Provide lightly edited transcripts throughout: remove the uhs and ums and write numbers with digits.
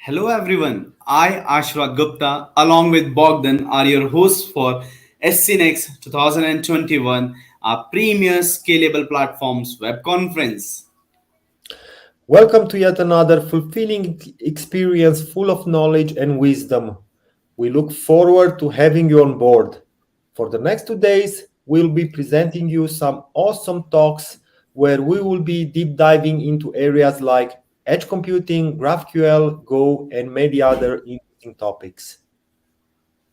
Hello everyone, I Ashra Gupta along with Bogdan are your hosts for SCNXT 2021, our premier scalable platforms web conference. Welcome to yet another fulfilling experience full of knowledge and wisdom. We look forward to having you on board. For the next 2 days, we'll be presenting you some awesome talks where we will be deep diving into areas like edge computing, GraphQL, Go, and many other interesting topics.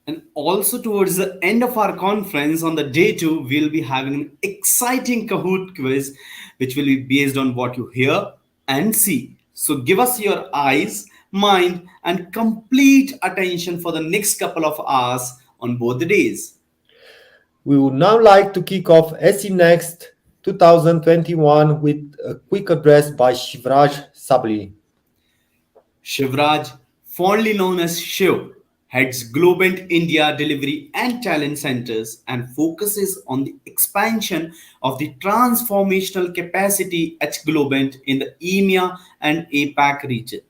And also towards the end of our conference on the day two, we'll be having an exciting Kahoot quiz which will be based on what you hear and see. So give us your eyes, mind, and complete attention for the next couple of hours on both the days. We would now like to kick off SE Next 2021 with a quick address by Shivraj Sabri. Shivraj, fondly known as Shiv, heads Globant India Delivery and Talent Centers and focuses on the expansion of the transformational capacity at Globant in the EMEA and APAC region.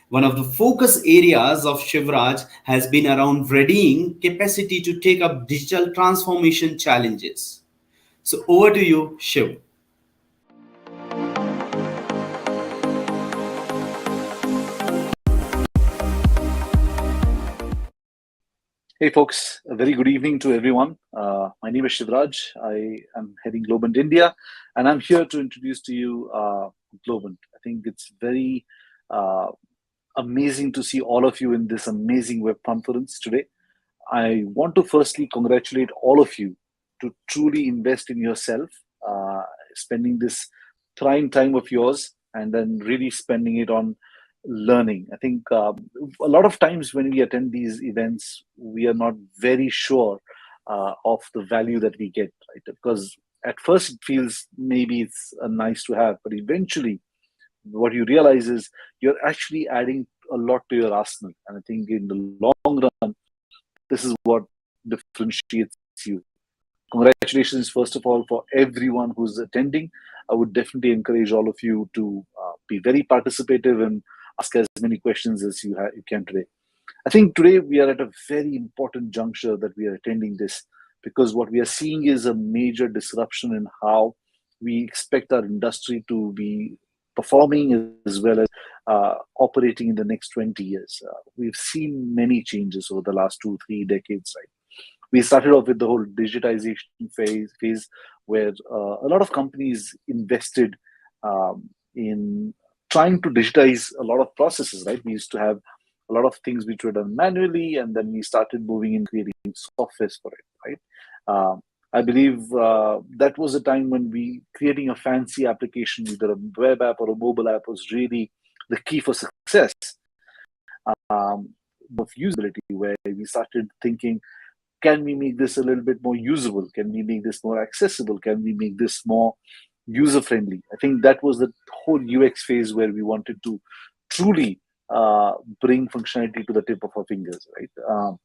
One of the focus areas of Shivraj has been around readying capacity to take up digital transformation challenges. So over to you, Shiv. Hey folks, a very good evening to everyone. My name is Shivraj. I am heading Globant India, and I'm here to introduce to you Globant. I think it's very uh, amazing to see all of you in this amazing web conference today. I want to firstly congratulate all of you to truly invest in yourself, spending this prime time of yours, and then really spending it on learning. I think a lot of times when we attend these events, we are not very sure of the value that we get, right? Because at first it feels maybe it's nice to have, but eventually what you realize is you're actually adding a lot to your arsenal. And I think in the long run, this is what differentiates you. Congratulations, first of all, for everyone who's attending. I would definitely encourage all of you to be very participative and ask as many questions as you can today. I think today we are at a very important juncture that we are attending this, because what we are seeing is a major disruption in how we expect our industry to be performing as well as operating in the next 20 years. We've seen many changes over the last 2, 3 decades, right? We started off with the whole digitization phase where a lot of companies invested in trying to digitize a lot of processes, right? We used to have a lot of things which were done manually, and then we started moving in creating softwares for it, right? I believe that was a time when we creating a fancy application, either a web app or a mobile app, was really the key for success. Of usability, where we started thinking, can we make this a little bit more usable? Can we make this more accessible? Can we make this more user friendly? I think that was the whole UX phase where we wanted to truly bring functionality to the tip of our fingers, right?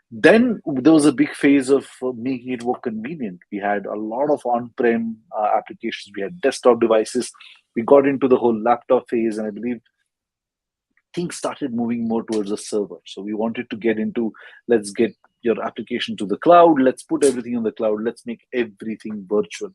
Then there was a big phase of making it more convenient. We had a lot of on-prem applications. We had desktop devices. We got into the whole laptop phase, and I believe things started moving more towards a server. So we wanted to get into, let's get your application to the cloud, let's put everything on the cloud, let's make everything virtual.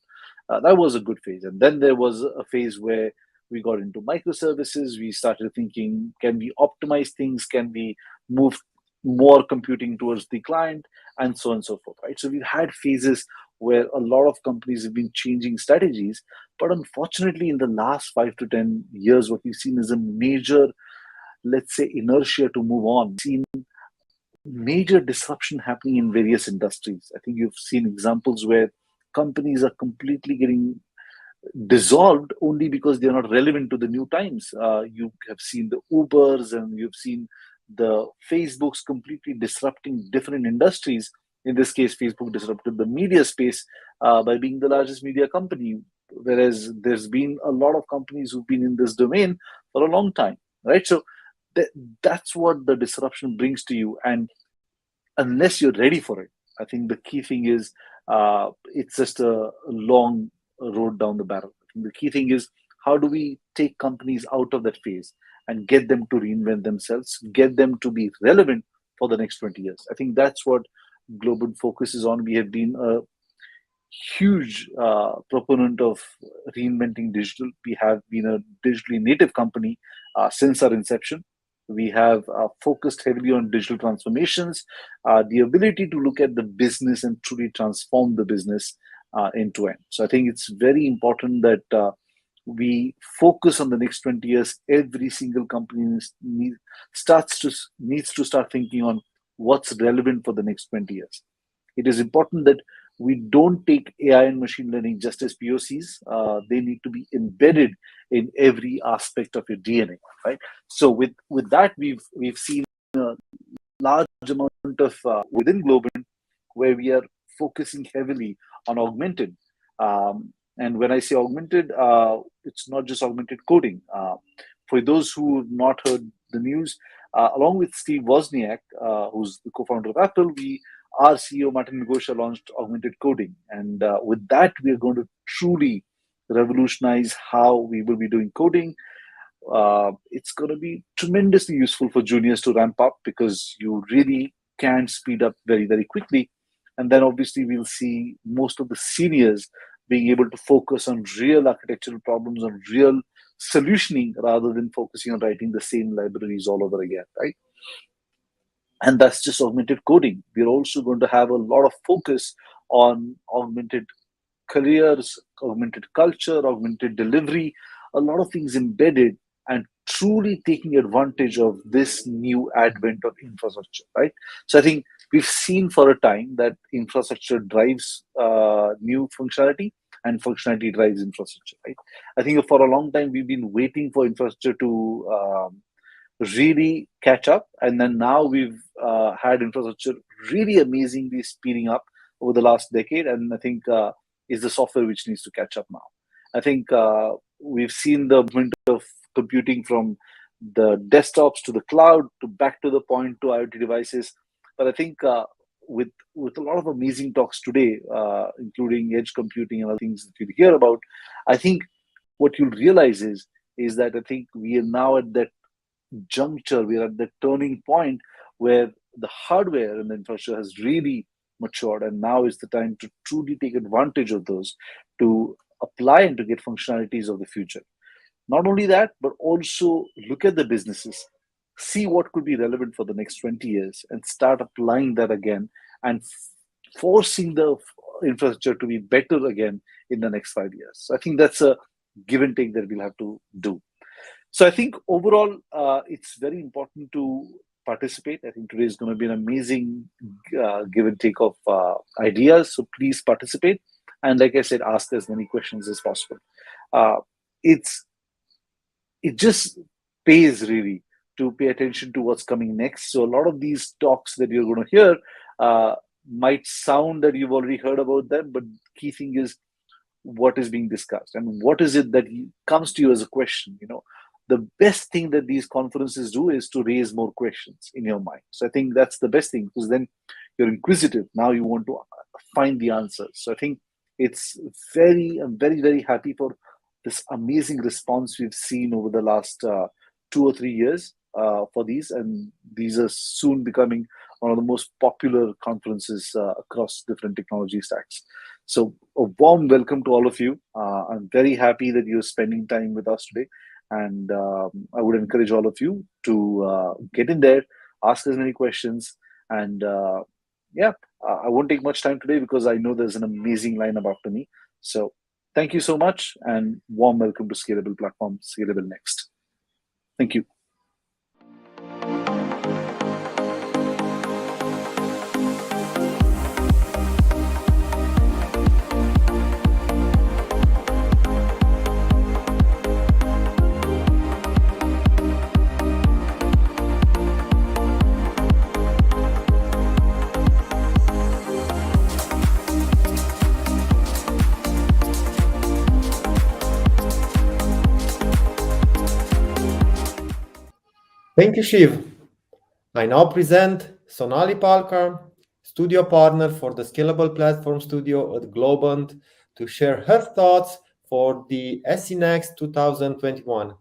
That was a good phase. And then there was a phase where we got into microservices. We started thinking, can we optimize things? Can we move more computing towards the client? And so on and so forth, right? So we've had phases where a lot of companies have been changing strategies. But unfortunately, in the last 5 to 10 years, what we've seen is a major, let's say, inertia to move on. We've seen major disruption happening in various industries. I think you've seen examples where companies are completely getting dissolved only because they're not relevant to the new times. You have seen the Ubers and you've seen the Facebooks completely disrupting different industries. In this case, Facebook disrupted the media space by being the largest media company, whereas there's been a lot of companies who've been in this domain for a long time, right? So that's what the disruption brings to you. And unless you're ready for it, I think the key thing is it's just a long road down the barrel. I think the key thing is, how do we take companies out of that phase and get them to reinvent themselves, get them to be relevant for the next 20 years. I think that's what Globant focuses on. We have been a huge proponent of reinventing digital. We have been a digitally native company since our inception. We have focused heavily on digital transformations, the ability to look at the business and truly transform the business end to end. So I think it's very important that we focus on the next 20 years. Every single company needs to start thinking on what's relevant for the next 20 years. It is important that we don't take AI and machine learning just as POCs. They need to be embedded in every aspect of your DNA, right? So with that, we've seen a large amount of within Globant where we are focusing heavily on augmented. And when I say augmented, it's not just augmented coding. For those who have not heard the news, along with Steve Wozniak, who's the co-founder of Apple, our CEO, Martin Ngosha, launched augmented coding. And with that, we are going to truly revolutionize how we will be doing coding. It's going to be tremendously useful for juniors to ramp up because you really can speed up very, very quickly. And then obviously we'll see most of the seniors being able to focus on real architectural problems, on real solutioning, rather than focusing on writing the same libraries all over again, right? And that's just augmented coding. We're also going to have a lot of focus on augmented careers, augmented culture, augmented delivery, a lot of things embedded and truly taking advantage of this new advent of infrastructure, right? So I think we've seen for a time that infrastructure drives new functionality and functionality drives infrastructure, right? I think for a long time, we've been waiting for infrastructure to really catch up. And then now we've had infrastructure really amazingly speeding up over the last decade. And I think is the software which needs to catch up now. I think we've seen the movement of computing from the desktops to the cloud to back to the point to IoT devices. But I think with a lot of amazing talks today, including edge computing and other things that you'll hear about, I think what you'll realize is that I think we are now at that juncture, we are at the turning point where the hardware and the infrastructure has really matured, and now is the time to truly take advantage of those to apply and to get functionalities of the future. Not only that, but also look at the businesses, see what could be relevant for the next 20 years and start applying that again and forcing the infrastructure to be better again in the next 5 years. So I think that's a give and take that we'll have to do. So I think overall, it's very important to participate. I think today is going to be an amazing give and take of ideas. So please participate. And like I said, ask as many questions as possible. It just pays really to pay attention to what's coming next. So a lot of these talks that you're going to hear might sound that you've already heard about them, but key thing is what is being discussed and what is it that comes to you as a question. The best thing that these conferences do is to raise more questions in your mind. So I think that's the best thing, because then you're inquisitive. Now you want to find the answers. So I think I'm very, very happy for this amazing response we've seen over the last 2 or 3 years for these. And these are soon becoming one of the most popular conferences across different technology stacks. So a warm welcome to all of you. I'm very happy that you're spending time with us today. And I would encourage all of you to get in there, ask as many questions. And I won't take much time today because I know there's an amazing lineup after me. So thank you so much and warm welcome to Scalable Platform, Scalable Next. Thank you. Thank you, Shiv. I now present Sonali Palkar, studio partner for the Scalable Platform Studio at Globant, to share her thoughts for the SCNXT 2021.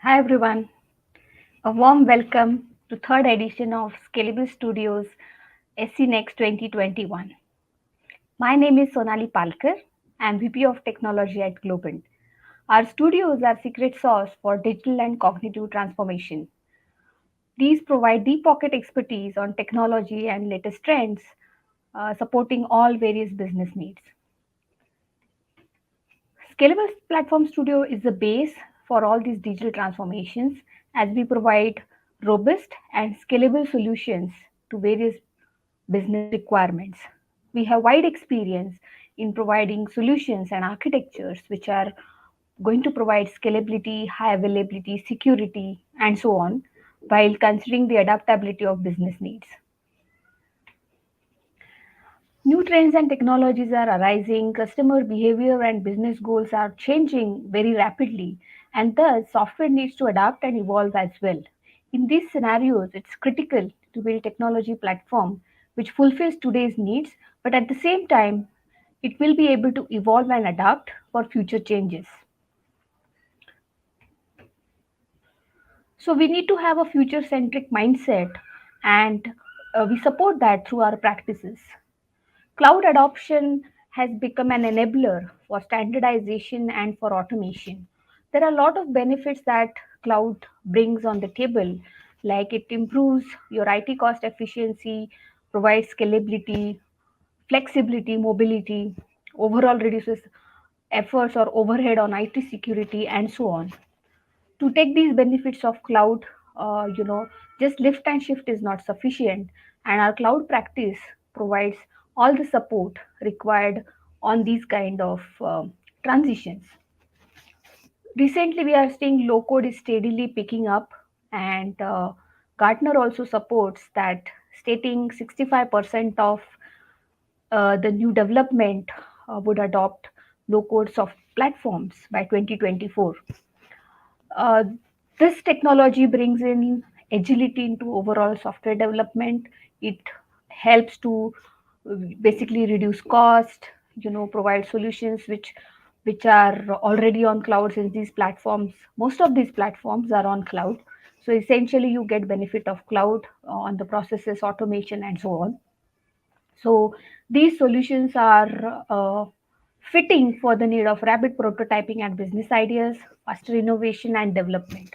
Hi everyone, a warm welcome to third edition of Scalable Studios SCNXT 2021. My name is Sonali Palkar. I am VP of Technology at Globant. Our studios are secret sauce for digital and cognitive transformation. These provide deep pocket expertise on technology and latest trends, supporting all various business needs. Scalable Platform Studio is the base for all these digital transformations as we provide robust and scalable solutions to various business requirements. We have wide experience in providing solutions and architectures which are going to provide scalability, high availability, security, and so on, while considering the adaptability of business needs. New trends and technologies are arising, customer behavior and business goals are changing very rapidly, and thus software needs to adapt and evolve as well. In these scenarios, it's critical to build technology platform which fulfills today's needs, but at the same time, it will be able to evolve and adapt for future changes. So we need to have a future centric mindset, and we support that through our practices. Cloud adoption has become an enabler for standardization and for automation. There are a lot of benefits that cloud brings on the table, like it improves your IT cost efficiency, provides scalability, flexibility, mobility, overall reduces efforts or overhead on IT security, and so on. To take these benefits of cloud, just lift and shift is not sufficient, and our cloud practice provides all the support required on these kind of transitions. Recently we are seeing low code is steadily picking up, and Gartner also supports that, stating 65% of the new development would adopt low code soft platforms by 2024. Uh, this technology brings in agility into overall software development. It helps to basically reduce cost, provide solutions which are already on cloud, since these platforms, most of these platforms are on cloud. So essentially you get benefit of cloud on the processes, automation, and so on. So these solutions are fitting for the need of rapid prototyping and business ideas, faster innovation and development.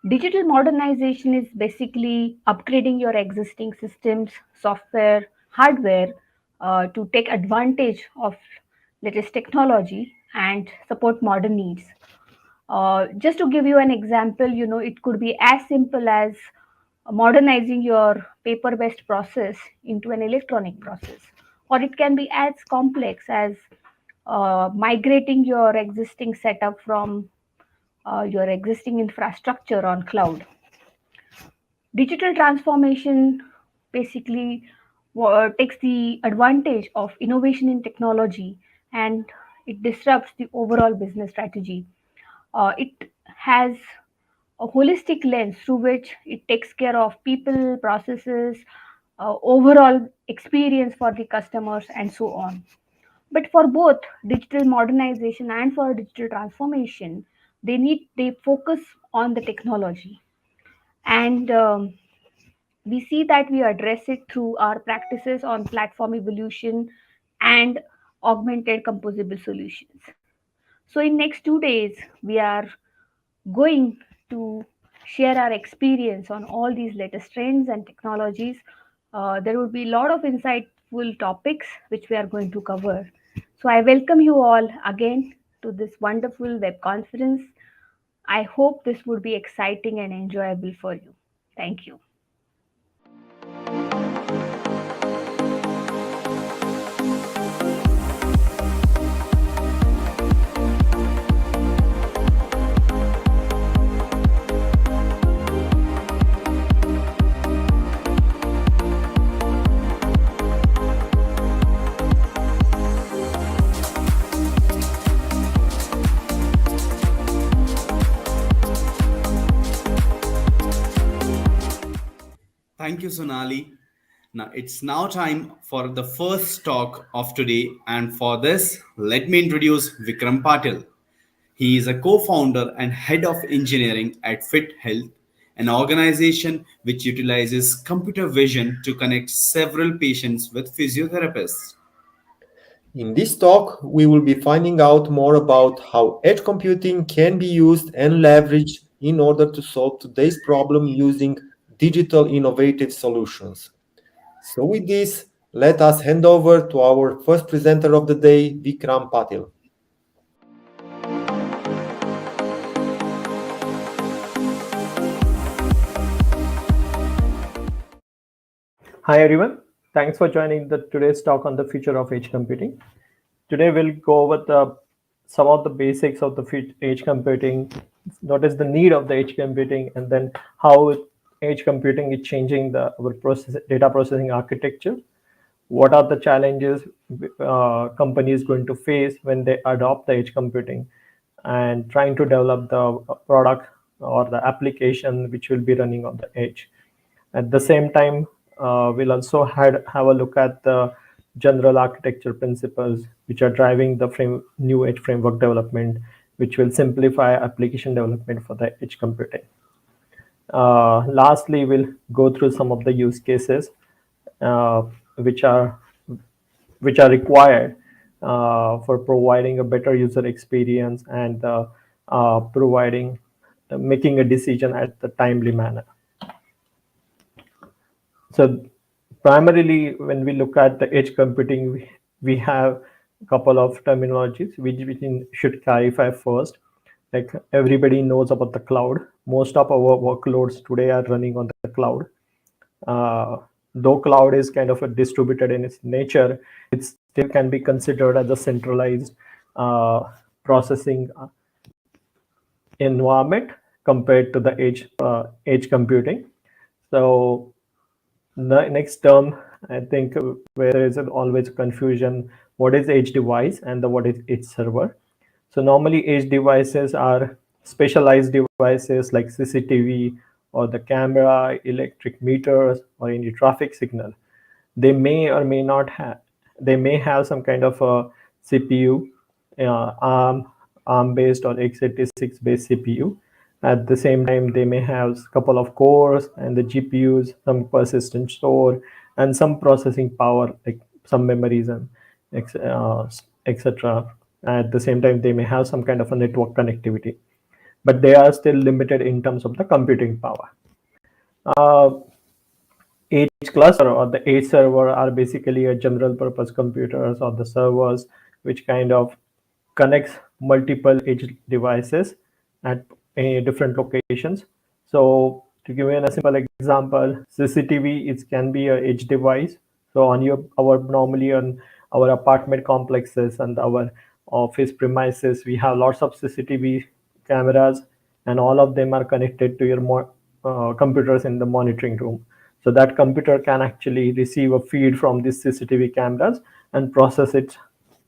Digital modernization is basically upgrading your existing systems, software, hardware to take advantage of latest technology and support modern needs. Just to give you an example, it could be as simple as modernizing your paper based process into an electronic process, or it can be as complex as migrating your existing setup from your existing infrastructure on cloud. Digital transformation basically takes the advantage of innovation in technology, and it disrupts the overall business strategy. It has a holistic lens through which it takes care of people, processes, overall experience for the customers, and so on. But for both digital modernization and for digital transformation, they focus on the technology, and we see that we address it through our practices on platform evolution and augmented composable solutions. So in next 2 days, we are going to share our experience on all these latest trends and technologies. There will be a lot of insightful topics which we are going to cover. So I welcome you all again to this wonderful web conference. I hope this would be exciting and enjoyable for you. Thank you. Thank you, Sonali. Now it's now time for the first talk of today, and for this, let me introduce Vikram Patil. He is a co founder and head of engineering at Fit Health, an organization which utilizes computer vision to connect several patients with physiotherapists. In this talk, we will be finding out more about how edge computing can be used and leveraged in order to solve today's problem using digital innovative solutions. So with this, let us hand over to our first presenter of the day, Vikram Patil. Hi everyone, thanks for joining the today's talk on the future of edge computing. Today we'll go over some of the basics of the edge computing, notice the need of the edge computing, and then how edge computing is changing our data processing architecture. What are the challenges companies going to face when they adopt the edge computing and trying to develop the product or the application which will be running on the edge. At the same time, we'll also have a look at the general architecture principles which are driving the new edge framework development, which will simplify application development for the edge computing. Lastly, we'll go through some of the use cases uh, which are required for providing a better user experience and providing making a decision at the timely manner. So primarily, when we look at the edge computing, we have a couple of terminologies which we should clarify first. Like everybody knows about the cloud. Most of our workloads today are running on the cloud. Though cloud is kind of a distributed in its nature, it still can be considered as a centralized processing environment compared to the edge computing. So the next term, I think, where there is always confusion, what is edge device and what is edge server. So normally edge devices are specialized devices like CCTV or the camera, electric meters, or any traffic signal. They may or may not have, they may have some kind of a CPU, ARM based or x86 based CPU. At the same time, they may have a couple of cores and the GPUs, some persistent store, and some processing power, like some memories and etc. At the same time, they may have some kind of a network connectivity, but they are still limited in terms of the computing power. Edge cluster or the edge server are basically a general purpose computers or the servers which kind of connects multiple edge devices at different locations. So to give you a simple example, CCTV can be a edge device. So on normally on our apartment complexes and our office premises, we have lots of CCTV cameras, and all of them are connected to your computers in the monitoring room. So that computer can actually receive a feed from these CCTV cameras and process it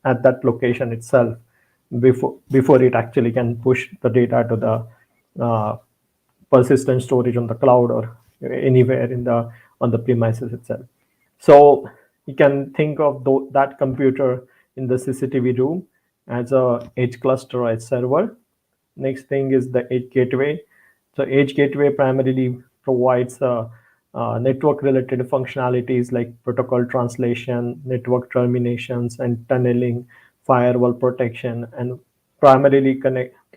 at that location itself before it actually can push the data to the persistent storage on the cloud or anywhere on the premises itself. So you can think of that computer in the CCTV room as a edge cluster or edge server. Next thing is the edge gateway. So edge gateway primarily provides network related functionalities like protocol translation, network terminations, and tunneling, firewall protection, and primarily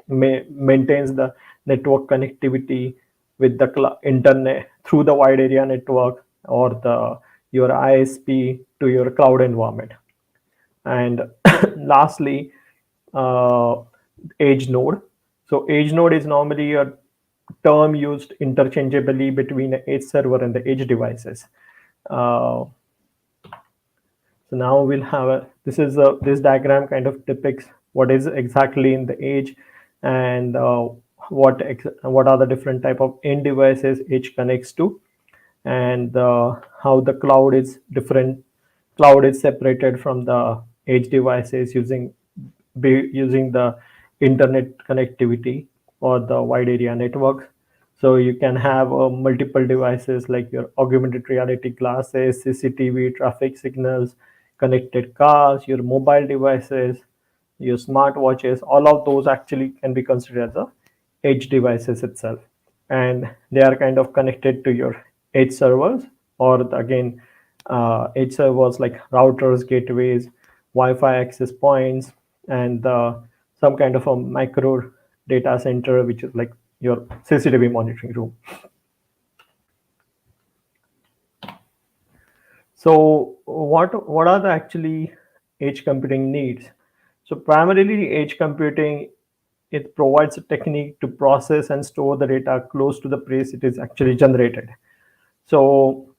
maintains the network connectivity with the internet through the wide area network or your ISP to your cloud environment. And lastly, edge node. So edge node is normally a term used interchangeably between the edge server and the edge devices. So now we'll have this diagram kind of depicts what is exactly in the edge and what are the different type of end devices edge connects to, and how the cloud is different. Cloud is separated from the edge devices using the internet connectivity or the wide area network. So you can have multiple devices like your augmented reality glasses, CCTV, traffic signals, connected cars, your mobile devices, your smartwatches, all of those actually can be considered as a edge devices itself. And they are kind of connected to your edge servers, or again, edge servers like routers, gateways, Wi-Fi access points, and some kind of a micro data center, which is like your CCTV monitoring room. So what are the actually edge computing needs? So primarily edge computing, it provides a technique to process and store the data close to the place it is actually generated. So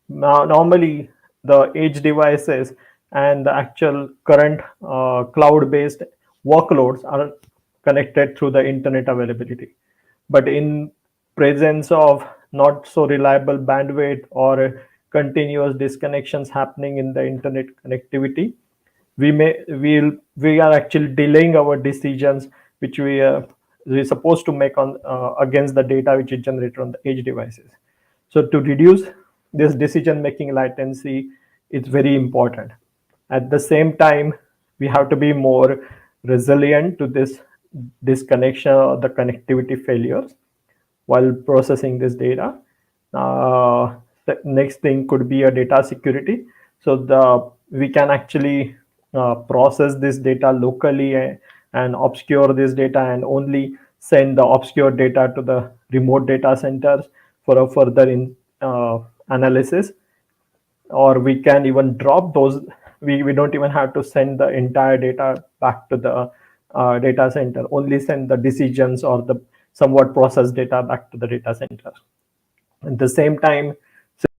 now normally the edge devices and the actual current cloud-based workloads are connected through the internet availability. But in presence of not so reliable bandwidth or continuous disconnections happening in the internet connectivity, we are actually delaying our decisions which we're supposed to make on against the data which is generated on the edge devices. So to reduce this decision making latency, it's very important. At the same time, we have to be more resilient to this disconnection or the connectivity failures while processing this data. The next thing could be a data security. So we can actually process this data locally and obscure this data and only send the obscure data to the remote data centers for a further analysis. Or we can even drop those. We don't even have to send the entire data back to the data center, only send the decisions or the somewhat processed data back to the data center. At the same time,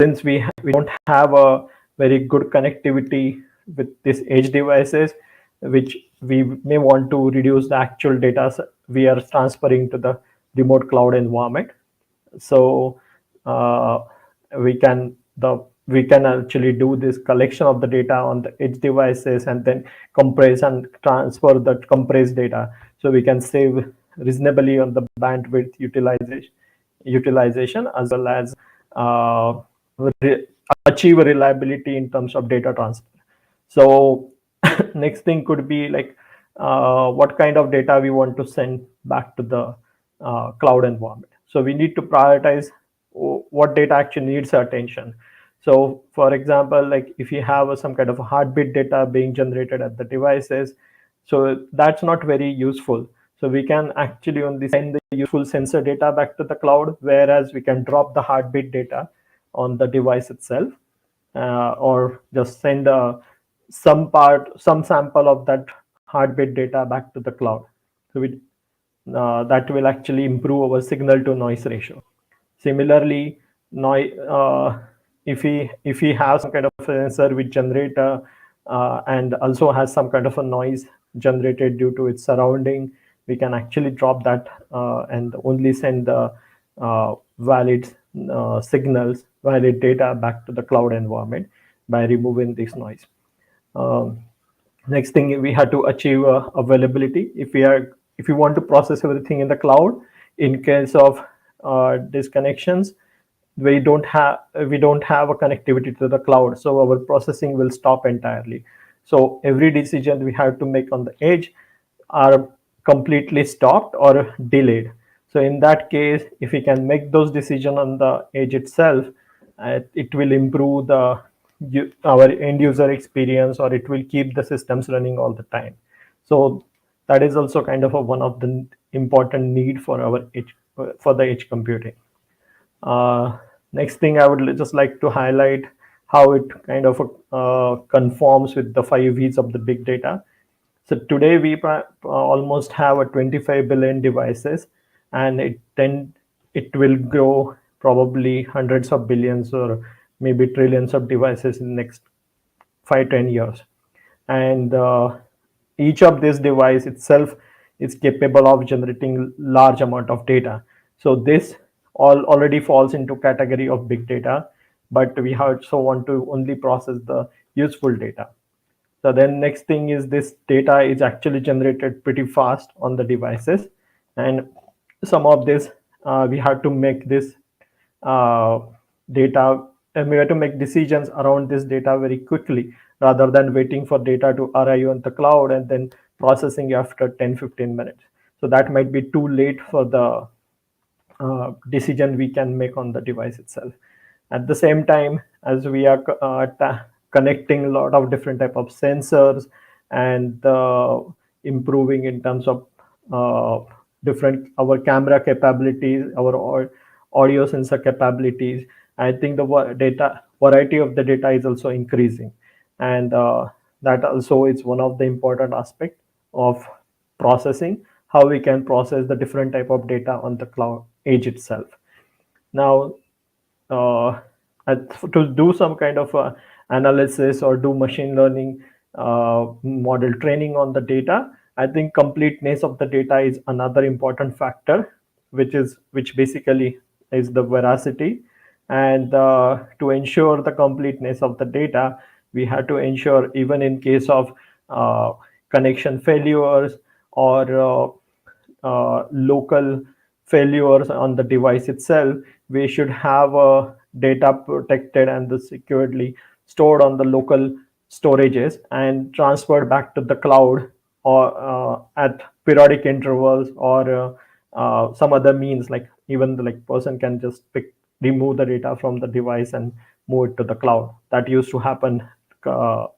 since we don't have a very good connectivity with these edge devices, which we may want to reduce the actual data we are transferring to the remote cloud environment. So we can actually do this collection of the data on the edge devices and then compress and transfer that compressed data, so we can save reasonably on the bandwidth utilization as well as achieve reliability in terms of data transfer. So next thing could be like what kind of data we want to send back to the cloud environment. So we need to prioritize what data actually needs our attention. So for example, like if you have some kind of a heartbeat data being generated at the devices, so that's not very useful. So we can actually only send the useful sensor data back to the cloud, whereas we can drop the heartbeat data on the device itself, or just send some sample of that heartbeat data back to the cloud. So that will actually improve our signal to noise ratio. Similarly, if we have some kind of a sensor which generate and also has some kind of a noise generated due to its surrounding, we can actually drop that and only send the valid signals, valid data back to the cloud environment by removing this noise. Next thing, we have to achieve availability. If we want to process everything in the cloud, in case of disconnections, we don't have a connectivity to the cloud, so our processing will stop entirely. So every decision we have to make on the edge are completely stopped or delayed. So in that case, if we can make those decisions on the edge itself, it will improve our end user experience, or it will keep the systems running all the time. So that is also kind of one of the important need for the edge computing. Next thing, I would just like to highlight how it kind of conforms with the 5 V's of the big data. So today we almost have 25 billion devices, and it will grow probably hundreds of billions or maybe trillions of devices in the next 5-10 years. And each of this device itself is capable of generating large amount of data. So this already falls into category of big data, but we also want to only process the useful data. So then next thing is, this data is actually generated pretty fast on the devices, and some of this we have to make this data, and we have to make decisions around this data very quickly, rather than waiting for data to arrive on the cloud and then processing after 10-15 minutes. So that might be too late for the decision we can make on the device itself. At the same time, as we are connecting a lot of different type of sensors and improving in terms of different our camera capabilities, our audio sensor capabilities, I think the data variety of the data is also increasing, and that also is one of the important aspect of processing, how we can process the different type of data on the cloud edge itself. Now, uh, to do some kind of analysis or do machine learning model training on the data, I think completeness of the data is another important factor, which basically is the veracity. And to ensure the completeness of the data, we have to ensure, even in case of connection failures or local failures on the device itself, we should have data protected and securely stored on the local storages and transferred back to the cloud, or at periodic intervals, or some other means, like even the person can just remove the data from the device and move it to the cloud. That used to happen uh,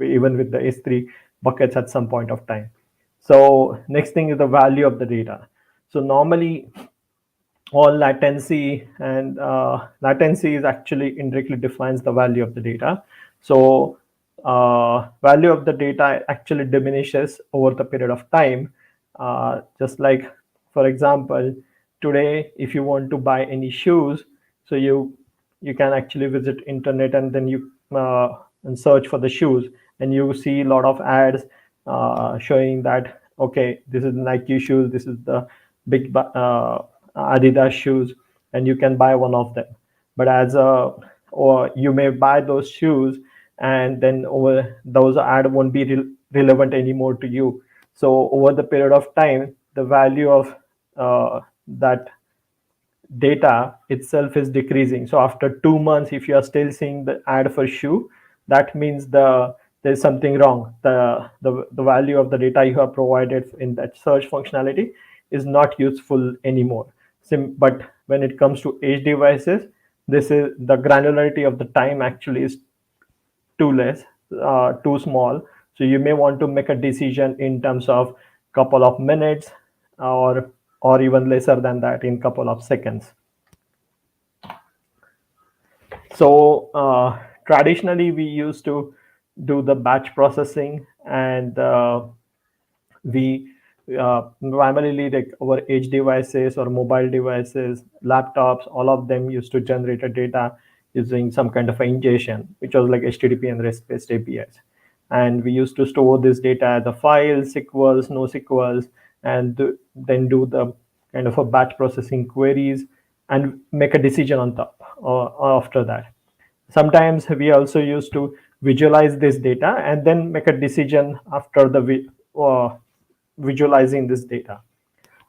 even with the S3 buckets at some point of time. So next thing is the value of the data. So normally all latency, and latency is actually indirectly defines the value of the data. So value of the data actually diminishes over the period of time. Just like, for example, today if you want to buy any shoes, so you can actually visit internet, and then you and search for the shoes, and you see a lot of ads showing that, okay, this is Nike shoes, this is the big Adidas shoes, and you can buy one of them. But or you may buy those shoes, and then over those ad won't be relevant anymore to you. So over the period of time, the value of that data itself is decreasing. So after 2 months, if you are still seeing the ad for shoe, that means there's something wrong. The value of the data you have provided in that search functionality is not useful anymore. But when it comes to edge devices, this is the granularity of the time actually is too less, too small. So you may want to make a decision in terms of couple of minutes, or even lesser than that, in couple of seconds. So traditionally we used to do the batch processing, and we primarily, like our edge devices or mobile devices, laptops, all of them used to generate a data using some kind of ingestion, which was like HTTP and REST-based APIs. And we used to store this data as a file, SQLs, NoSQLs, and then do the kind of a batch processing queries and make a decision on top after that. Sometimes we also used to visualize this data and then make a decision after the visualizing this data.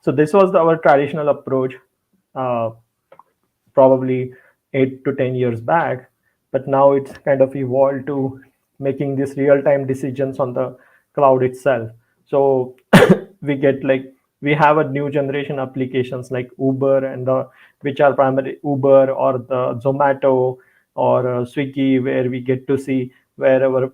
So this was our traditional approach, uh, probably 8 to 10 years back, but now it's kind of evolved to making these real-time decisions on the cloud itself. So we have a new generation applications like Uber, and which are primarily Uber or the Zomato or Swiggy, where we get to see wherever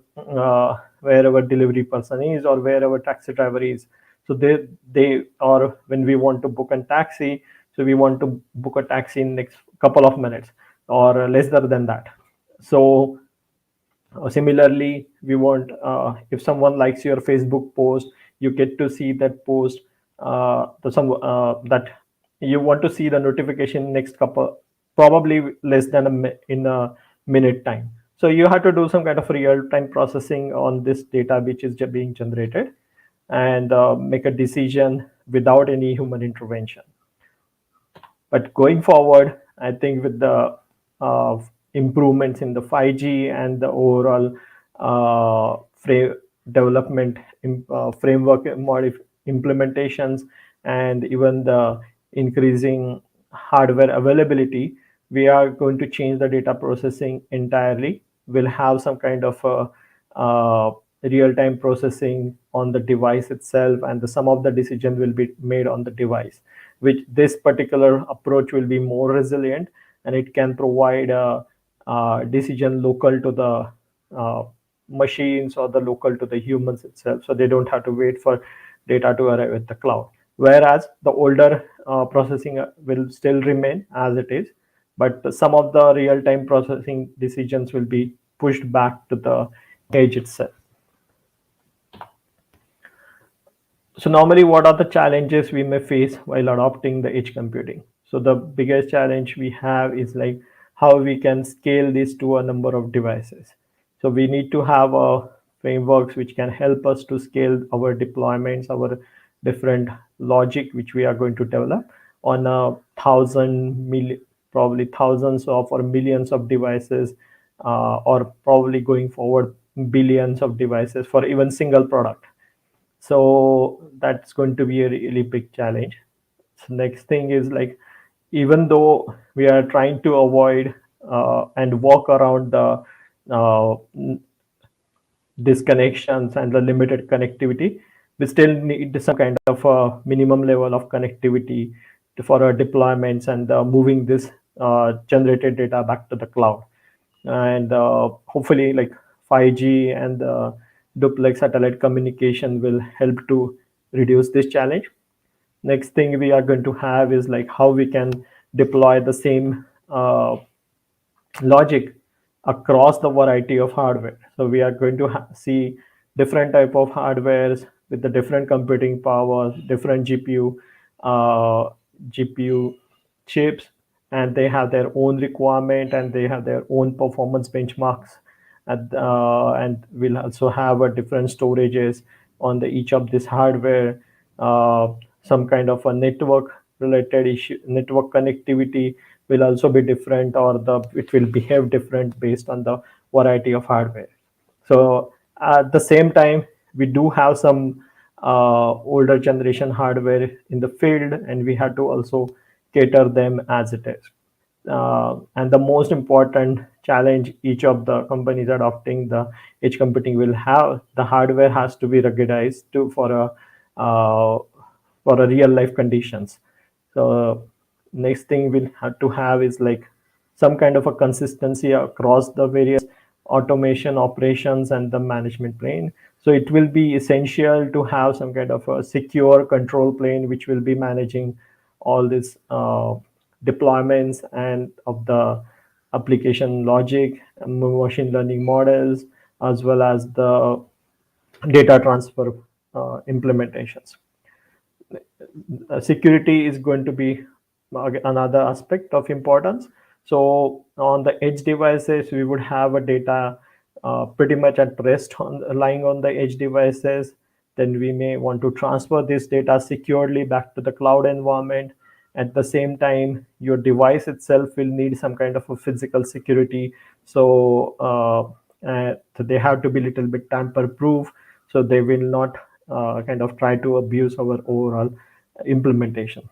delivery person is or wherever taxi driver is. So they or when we want to book a taxi, so we want to book a taxi in next couple of minutes or less than that. So similarly, we want, if someone likes your Facebook post, you get to see that post, that you want to see the notification next couple, probably less than in a minute time. So you have to do some kind of real time processing on this data which is being generated, and make a decision without any human intervention. But going forward, I think with the uh, improvements in the 5G and the overall development framework implementations, and even the increasing hardware availability, we are going to change the data processing entirely. We'll have some kind of real-time processing on the device itself, and some of the decision will be made on the device, which this particular approach will be more resilient, and it can provide a decision local to the machines or the local to the humans itself, so they don't have to wait for data to arrive at the cloud. Whereas the older processing will still remain as it is, but some of the real-time processing decisions will be pushed back to the edge itself. So normally, what are the challenges we may face while adopting the edge computing? So the biggest challenge we have is like how we can scale this to a number of devices. So we need to have a frameworks which can help us to scale our deployments, our different logic which we are going to develop on a thousand million, probably thousands of or millions of devices, or probably going forward billions of devices for even single product. So that's going to be a really big challenge. So next thing is like, even though we are trying to avoid and walk around the uh, disconnections and the limited connectivity, we still need some kind of a minimum level of connectivity for our deployments and moving this generated data back to the cloud. And hopefully like 5G and duplex satellite communication will help to reduce this challenge. Next thing we are going to have is like how we can deploy the same logic across the variety of hardware. So we are going to see different type of hardwares with the different computing power, different GPU chips, and they have their own requirement and they have their own performance benchmarks. And we'll also have a different storages on the each of this hardware, some kind of a network related issue, network connectivity will also be different, or it will behave different based on the variety of hardware. So at the same time, we do have some older generation hardware in the field, and we had to also cater them as it is. And the most important challenge each of the companies adopting the edge computing will have, the hardware has to be ruggedized for a real life conditions. So next thing we'll have to have is like some kind of a consistency across the various automation operations and the management plane. So it will be essential to have some kind of a secure control plane which will be managing all these deployments and of the application logic, machine learning models, as well as the data transfer implementations. Security is going to be another aspect of importance. So on the edge devices, we would have a data pretty much at rest lying on the edge devices. Then we may want to transfer this data securely back to the cloud environment. At the same time, your device itself will need some kind of a physical security. So they have to be a little bit tamper proof, so they will not kind of try to abuse our overall implementation.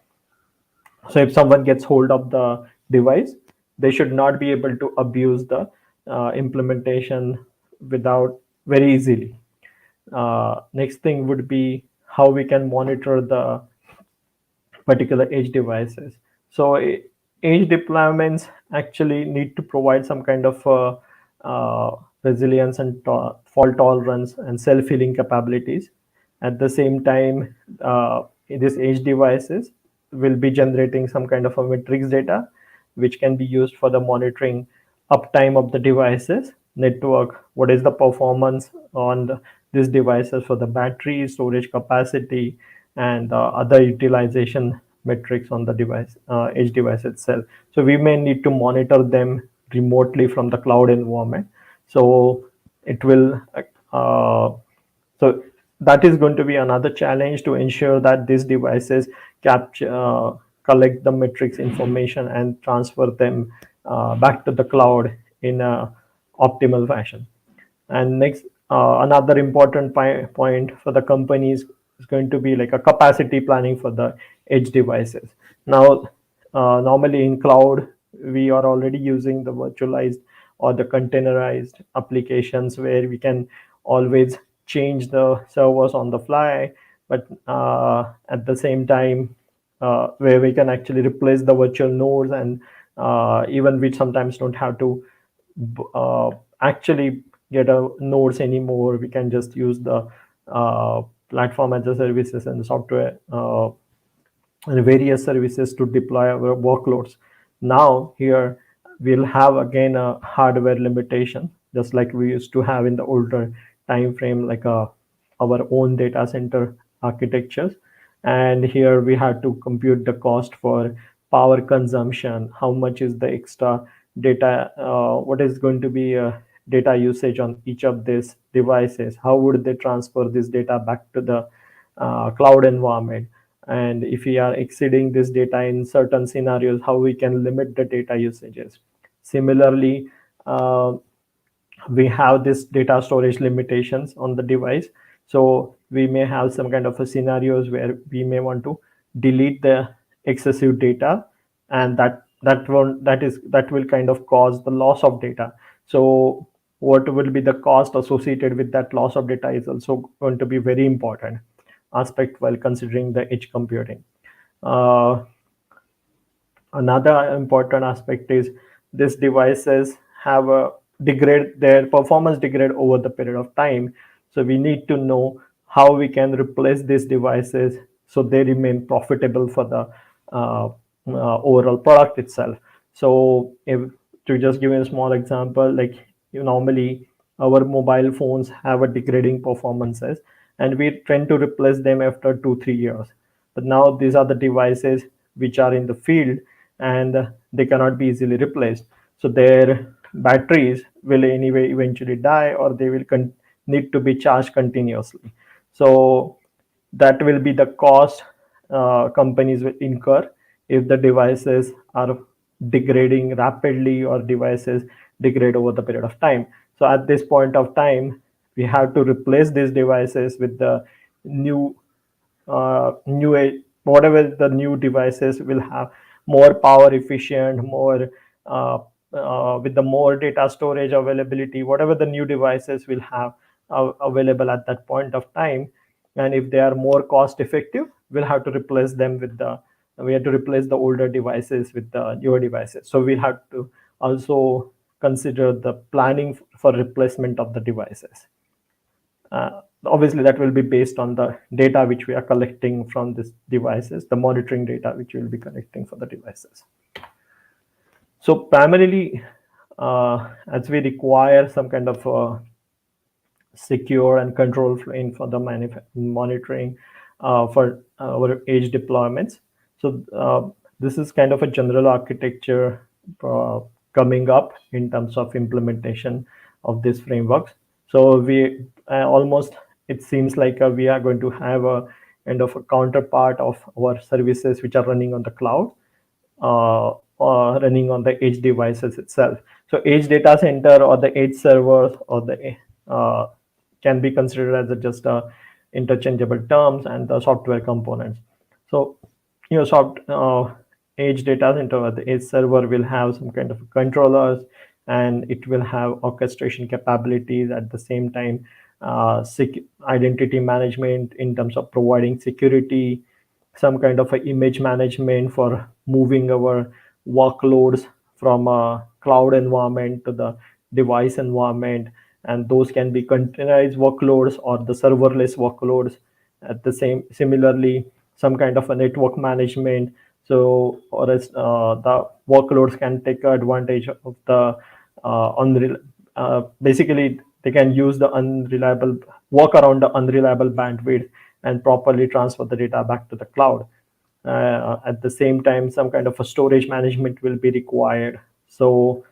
So if someone gets hold of the device, they should not be able to abuse the implementation without very easily. Next thing would be how we can monitor the particular edge devices. So edge deployments actually need to provide some kind of resilience and fault tolerance and self-healing capabilities. At the same time, these edge devices will be generating some kind of a metrics data, which can be used for the monitoring uptime of the devices, network, what is the performance on these devices for the battery, storage capacity, and other utilization metrics on the device, edge device itself. So we may need to monitor them remotely from the cloud environment. So it will, so that is going to be another challenge to ensure that these devices capture, collect the metrics information and transfer them back to the cloud in a optimal fashion. And next, another important point for the companies is going to be like a capacity planning for the edge devices. Now, normally in cloud, we are already using the virtualized or the containerized applications where we can always change the servers on the fly, but at the same time, where we can actually replace the virtual nodes, and even we sometimes don't have to uh, actually get a nodes anymore. We can just use the platform as a services and software and various services to deploy our workloads. Now here we'll have again a hardware limitation, just like we used to have in the older time frame, like our own data center architectures. And here we had to compute the cost for power consumption, how much is the extra data, what is going to be data usage on each of these devices, how would they transfer this data back to the cloud environment, and if we are exceeding this data in certain scenarios, how we can limit the data usages. Similarly, uh, we have this data storage limitations on the device. So we may have some kind of a scenarios where we may want to delete the excessive data, and that will kind of cause the loss of data. So what will be the cost associated with that loss of data is also going to be very important aspect while considering the edge computing. Uh, Another important aspect is these devices have a degrade their performance degrade over the period of time. So we need to know how we can replace these devices so they remain profitable for the overall product itself. So if to just give you a small example, like normally our mobile phones have a degrading performances, and we tend to replace them after 2 3 years. But now these are the devices which are in the field, and they cannot be easily replaced. So their batteries will anyway eventually die, or they will need to be charged continuously. So that will be the cost companies will incur if the devices are degrading rapidly or devices degrade over the period of time. So at this point of time, we have to replace these devices with the new whatever the new devices will have, more power efficient, more with the more data storage availability, whatever the new devices will have available at that point of time. And if they are more cost effective, we'll have to replace them with the we have to replace the older devices with the newer devices. So we'll have to also consider the planning for replacement of the devices. Obviously, that will be based on the data which we are collecting from these devices, the monitoring data which we will be collecting for the devices. So primarily, as we require some kind of secure and control plane for the monitoring for our edge deployments. So this is kind of a general architecture coming up in terms of implementation of these frameworks. So we almost, it seems like we are going to have a kind of a counterpart of our services which are running on the cloud, or running on the edge devices itself. So edge data center or the edge servers or the can be considered as just interchangeable terms, and the software components. So edge data center or the edge server will have some kind of controllers, and it will have orchestration capabilities at the same time, identity management in terms of providing security, some kind of a image management for moving our workloads from a cloud environment to the device environment, and those can be containerized workloads or the serverless workloads. At the similarly, some kind of a network management, so or as the workloads can take advantage of the basically they can use the unreliable work around the unreliable bandwidth and properly transfer the data back to the cloud. At the same time, some kind of a storage management will be required. So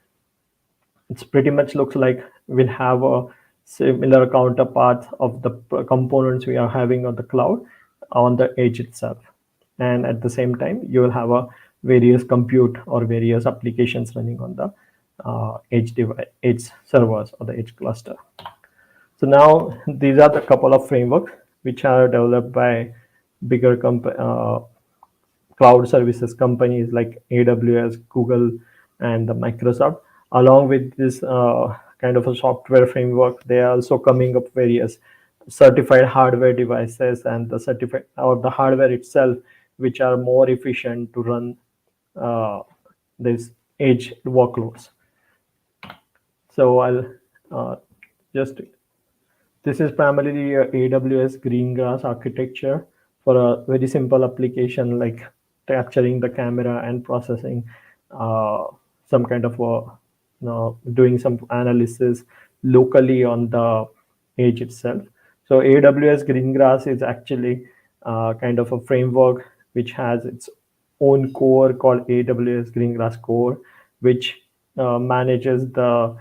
it's pretty much looks like we'll have a similar counterparts of the components we are having on the cloud on the edge itself. And at the same time, you will have a various compute or various applications running on the edge servers or the edge cluster. So now these are the couple of frameworks which are developed by bigger cloud services companies like AWS, Google, and the Microsoft. Along with this kind of a software framework, they are also coming up various certified hardware devices and the certified or the hardware itself, which are more efficient to run these edge workloads. So I'll just this is primarily a AWS greengrass architecture for a very simple application like capturing the camera and processing uh, some kind of doing some analysis locally on the edge itself. So AWS greengrass is actually kind of a framework which has its own core called AWS Greengrass Core, which manages the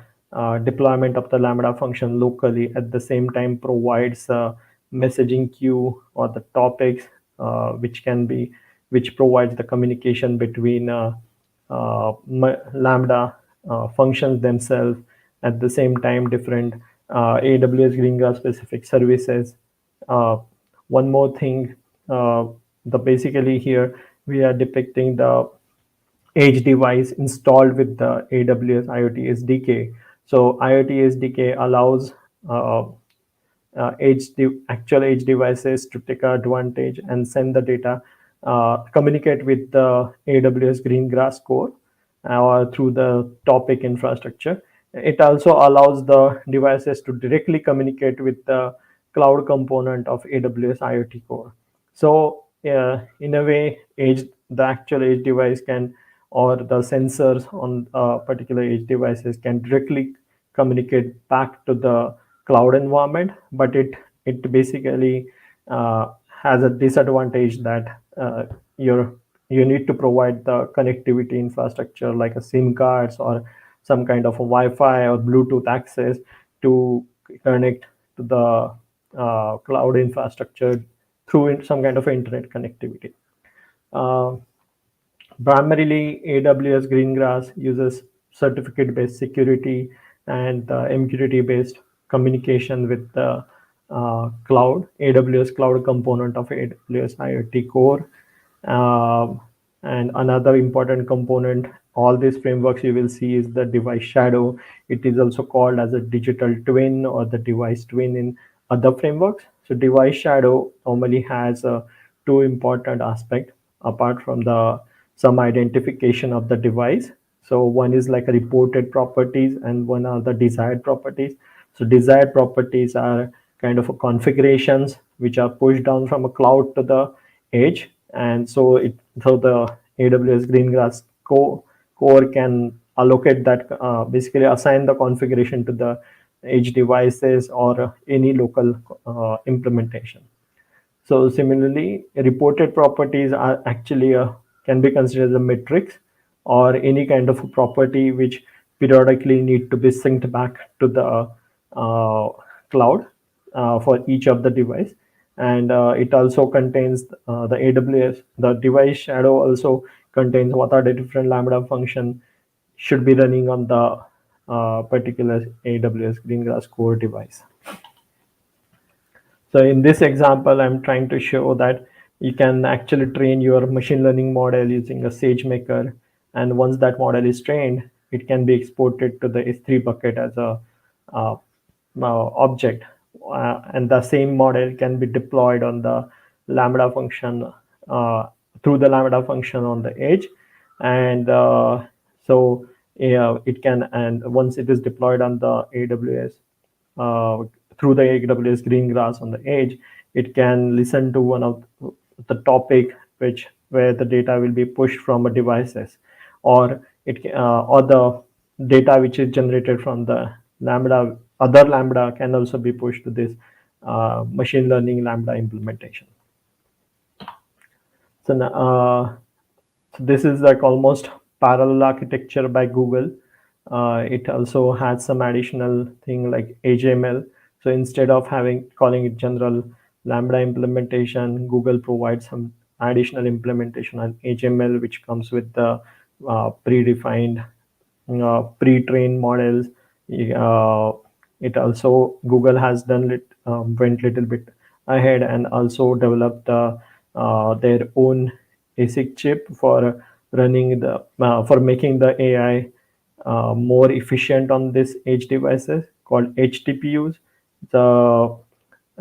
deployment of the Lambda function locally, at the same time provides a messaging queue or the topics, which provides the communication between Lambda functions themselves, at the same time different AWS Greengrass specific services. Uh, One more thing, the basically here we are depicting the edge device installed with the AWS IoT SDK. So IoT SDK allows uh, actual edge devices to take advantage and send the data, communicate with the AWS Greengrass core or through the topic infrastructure. It also allows the devices to directly communicate with the cloud component of AWS IoT core. So in a way, the actual edge device can, or the sensors on particular edge devices can directly communicate back to the cloud environment, but it basically has a disadvantage that you need to provide the connectivity infrastructure like a SIM cards or some kind of a Wi-Fi or Bluetooth access to connect to the cloud infrastructure through some kind of internet connectivity. Uh, Primarily, AWS Greengrass uses certificate-based security and MQTT-based communication with the cloud, AWS cloud component of AWS IoT core. And another important component, all these frameworks you will see, is the device shadow. It is also called as a digital twin or the device twin in other frameworks. So device shadow normally has two important aspects apart from the some identification of the device. So one is like a reported properties and one are the desired properties. So desired properties are kind of a configurations which are pushed down from a cloud to the edge, and so the AWS Greengrass core can allocate that, basically assign the configuration to the edge devices or any local implementation. So similarly, reported properties are actually can be considered as a metrics or any kind of a property which periodically need to be synced back to the cloud for each of the device. And it also contains the AWS, the device shadow also contains what are the different Lambda function should be running on the particular AWS Greengrass core device. So in this example, I'm trying to show that you can actually train your machine learning model using a SageMaker. And once that model is trained, it can be exported to the S3 bucket as a object. And the same model can be deployed on the Lambda function through the Lambda function on the edge. And so it can, and once it is deployed on the AWS, through the AWS Greengrass on the edge, it can listen to one of the topic where the data will be pushed from a devices, or or the data which is generated from the Lambda, other Lambda can also be pushed to this machine learning Lambda implementation. So so this is like almost parallel architecture by Google. It also has some additional thing like HML. So instead of calling it general Lambda implementation, Google provides some additional implementation on HML, which comes with the predefined pre-trained models. It also, Google has went little bit ahead and also developed their own ASIC chip for running for making the AI more efficient on this edge devices called HTPUs. The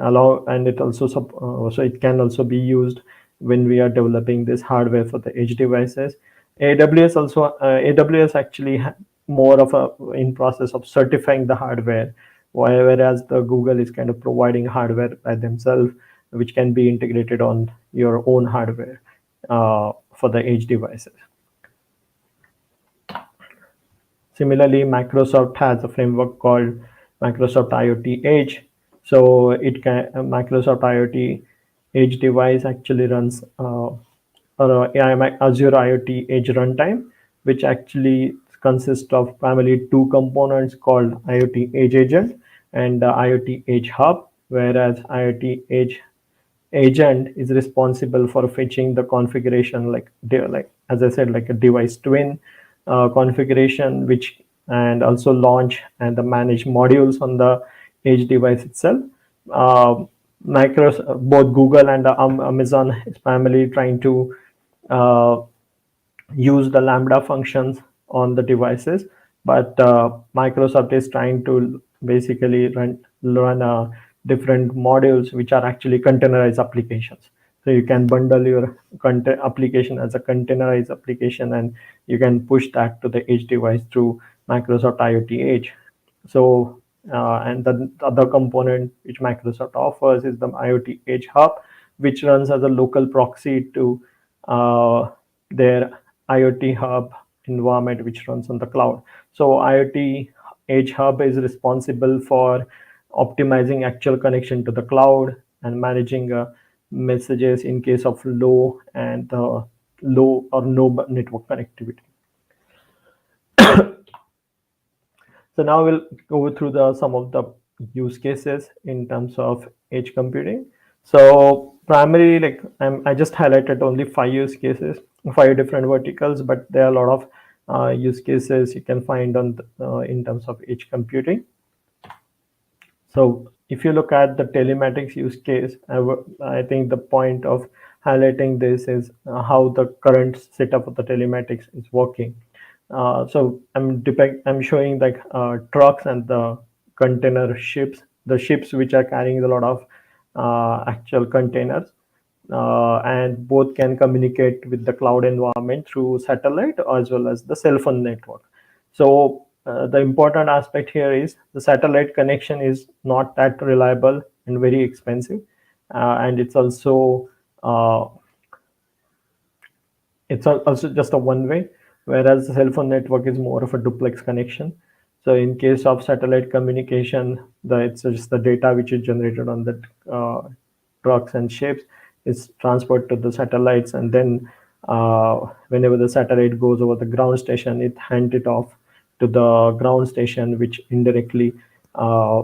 and it also so it can also be used when we are developing this hardware for the edge devices. AWS actually more of a in process of certifying the hardware, whereas the Google is kind of providing hardware by themselves, which can be integrated on your own hardware for the edge devices. Similarly, Microsoft has a framework called Microsoft IoT Edge. So it can Microsoft IoT Edge device actually runs Azure IoT Edge runtime, which actually consists of primarily two components called IoT Edge Agent and IoT Edge Hub, whereas IoT Edge agent is responsible for fetching the configuration, like as I said, like a device twin configuration, which and also launch and the manage modules on the edge device itself. uh, Both Google and Amazon is primarily trying to uh, use the Lambda functions on the devices, but Microsoft is trying to basically run different modules which are actually containerized applications. So you can bundle your content application as a containerized application, and you can push that to the edge device through Microsoft IoT Edge. So and the other component which Microsoft offers is the IoT Edge Hub, which runs as a local proxy to their IoT Hub environment, which runs on the cloud. So IoT Edge Hub is responsible for optimizing actual connection to the cloud and managing messages in case of low or no network connectivity. So now we'll go through some of the use cases in terms of edge computing. So primarily, I just highlighted only 5 use cases, 5 different verticals, but there are a lot of use cases you can find in terms of edge computing. So if you look at the telematics use case, I think the point of highlighting this is how the current setup of the telematics is working. So I'm showing like trucks and the container ships, the ships which are carrying a lot of actual containers, and both can communicate with the cloud environment through satellite as well as the cell phone network. So the important aspect here is the satellite connection is not that reliable and very expensive, and uh, it's also just a one way, whereas the cell phone network is more of a duplex connection. So in case of satellite communication, it's just the data which is generated on the trucks and ships is transferred to the satellites, and then whenever the satellite goes over the ground station, it hands it off to the ground station, which indirectly uh,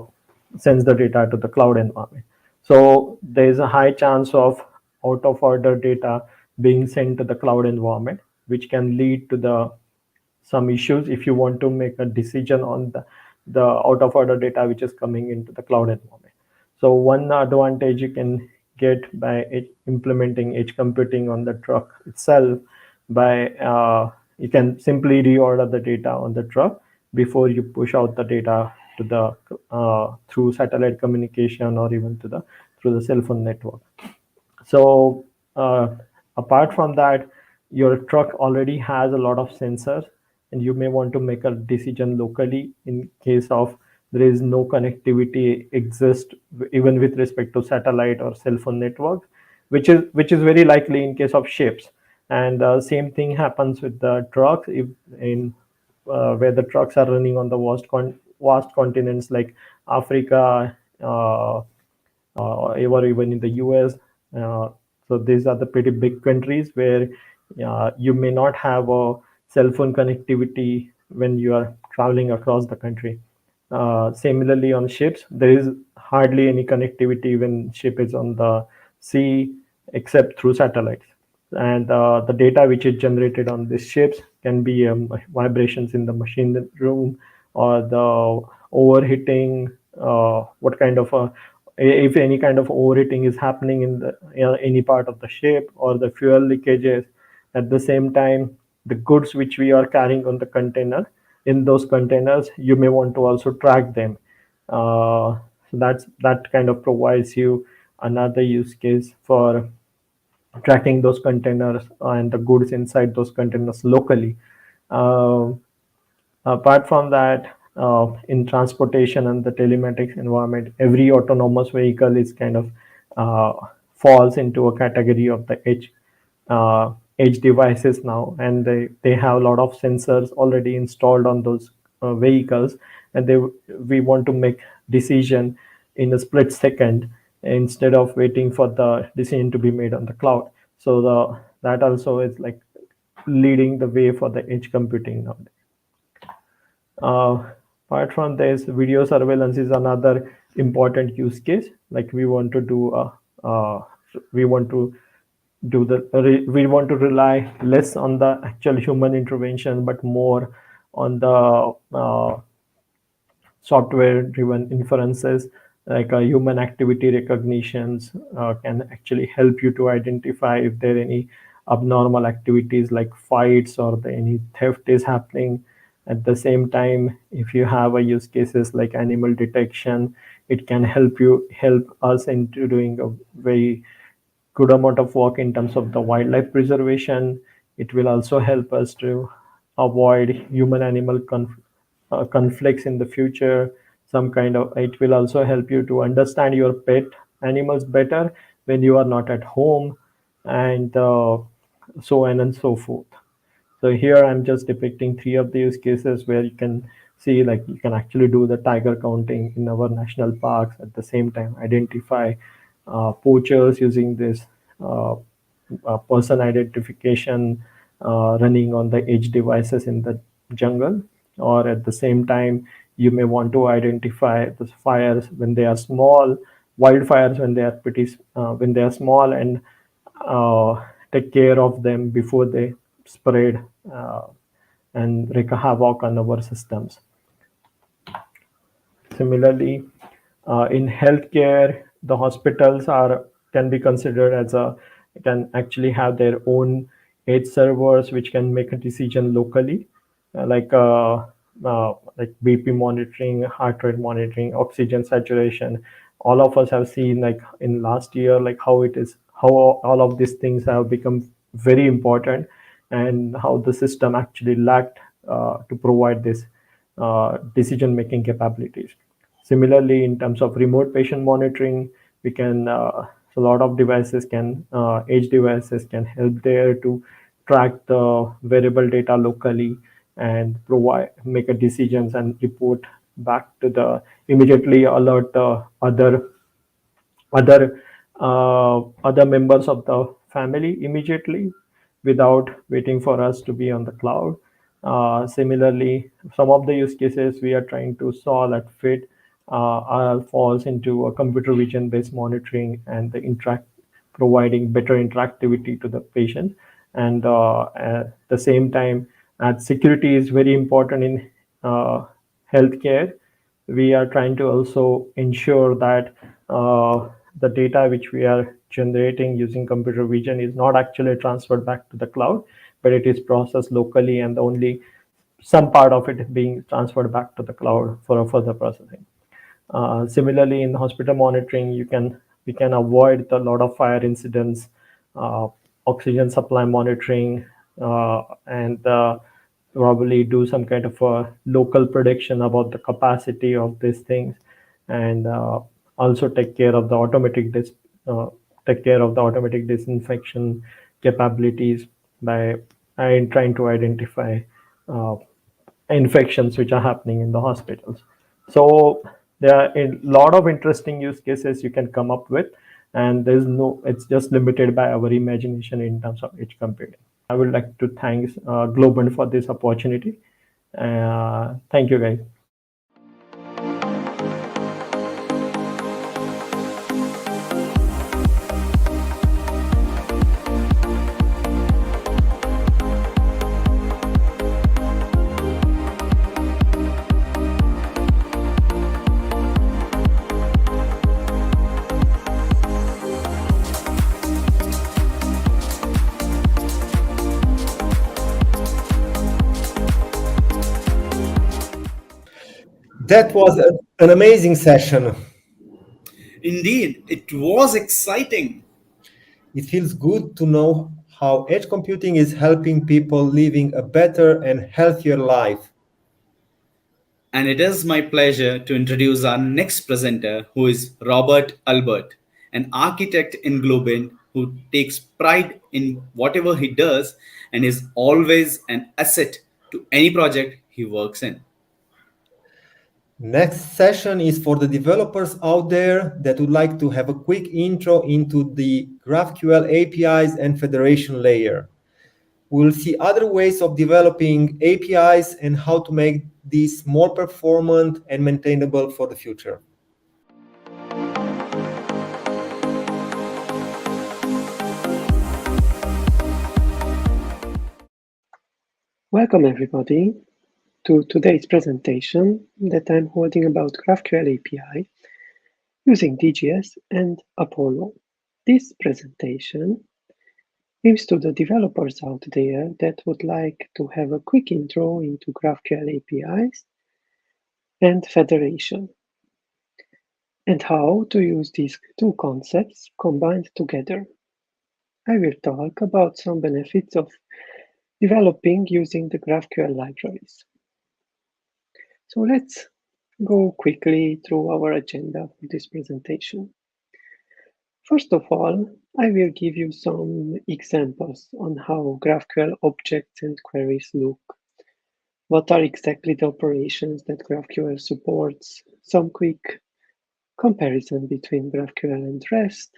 sends the data to the cloud environment. So there is a high chance of out of order data being sent to the cloud environment, which can lead to some issues if you want to make a decision on the out of order data which is coming into the cloud environment. So one advantage you can get by implementing edge computing on the truck itself, by you can simply reorder the data on the truck before you push out the data to the through satellite communication or even through the cell phone network. So apart from that, your truck already has a lot of sensors, and you may want to make a decision locally in case of there is no connectivity exist even with respect to satellite or cell phone network, which is very likely in case of ships. And same thing happens with the trucks if in where the trucks are running on the vast continents like Africa, or even in the US. So these are the pretty big countries where you may not have a cell phone connectivity when you are traveling across the country. Similarly, on ships, there is hardly any connectivity when ship is on the sea except through satellites. And the data which is generated on these ships can be vibrations in the machine room or the overheating, what kind of if any kind of overheating is happening in any part of the ship, or the fuel leakages. At the same time, the goods which we are carrying on the container, in those containers, you may want to also track them. So that kind of provides you another use case for tracking those containers and the goods inside those containers locally. Uh, Apart from that, in transportation and the telematics environment, every autonomous vehicle is kind of falls into a category of the edge devices now, and they have a lot of sensors already installed on those vehicles, and we want to make decision in a split second instead of waiting for the decision to be made on the cloud. So that also is like leading the way for the edge computing now. Apart from this, video surveillance is another important use case. Like we want to do we want to we want to rely less on the actual human intervention, but more on the software driven inferences, like human activity recognitions can actually help you to identify if there are any abnormal activities like fights or any theft is happening. At the same time, if you have a use cases like animal detection, it can help us into doing a very good amount of work in terms of the wildlife preservation. It will also help us to avoid human animal conflicts in the future. Some kind of it will also help you to understand your pet animals better when you are not at home, and so on and so forth. So here I'm just depicting three of the use cases where you can see, like, you can actually do the tiger counting in our national parks, at the same time identify poachers using this uh, person identification running on the edge devices in the jungle. Or at the same time, you may want to identify the fires when they are small, wildfires when they are when they are small, and take care of them before they spread and wreak havoc on our systems. Similarly, in healthcare, the hospitals can be considered as can actually have their own edge servers which can make a decision locally, like BP monitoring, heart rate monitoring, oxygen saturation. All of us have seen, like in last year, like how all of these things have become very important, and how the system actually lacked to provide this decision making capabilities. Similarly, in terms of remote patient monitoring, we can so a lot of devices can edge devices can help there to track the variable data locally and provide make a decisions and report back to the immediately alert the other members of the family immediately without waiting for us to be on the cloud. Similarly, some of the use cases we are trying to solve at FIT falls into a computer vision based monitoring and the providing better interactivity to the patient. And at the same time, security is very important in healthcare. We are trying to also ensure that the data which we are generating using computer vision is not actually transferred back to the cloud, but it is processed locally, and only some part of it is being transferred back to the cloud for a further processing. Similarly, in hospital monitoring, we can avoid a lot of fire incidents, oxygen supply monitoring, and probably do some kind of a local prediction about the capacity of these things, and also take care of the automatic disinfection capabilities by trying to identify uh, infections which are happening in the hospitals. So there are a lot of interesting use cases you can come up with, and it's just limited by our imagination in terms of edge computing. I would like to thank Globant for this opportunity. Thank you, guys. That was an amazing session. Indeed, it was exciting. It feels good to know how edge computing is helping people living a better and healthier life. And it is my pleasure to introduce our next presenter, who is Robert Albert, an architect in Globant who takes pride in whatever he does and is always an asset to any project he works in. Next session is for the developers out there that would like to have a quick intro into the GraphQL APIs and federation layer. We'll see other ways of developing APIs and how to make these more performant and maintainable for the future. Welcome everybody to today's presentation that I'm holding about GraphQL API using DGS and Apollo. This presentation aims to the developers out there that would like to have a quick intro into GraphQL APIs and federation, and how to use these two concepts combined together. I will talk about some benefits of developing using the GraphQL libraries. So let's go quickly through our agenda for this presentation. First of all, I will give you some examples on how GraphQL objects and queries look. What are exactly the operations that GraphQL supports? Some quick comparison between GraphQL and REST.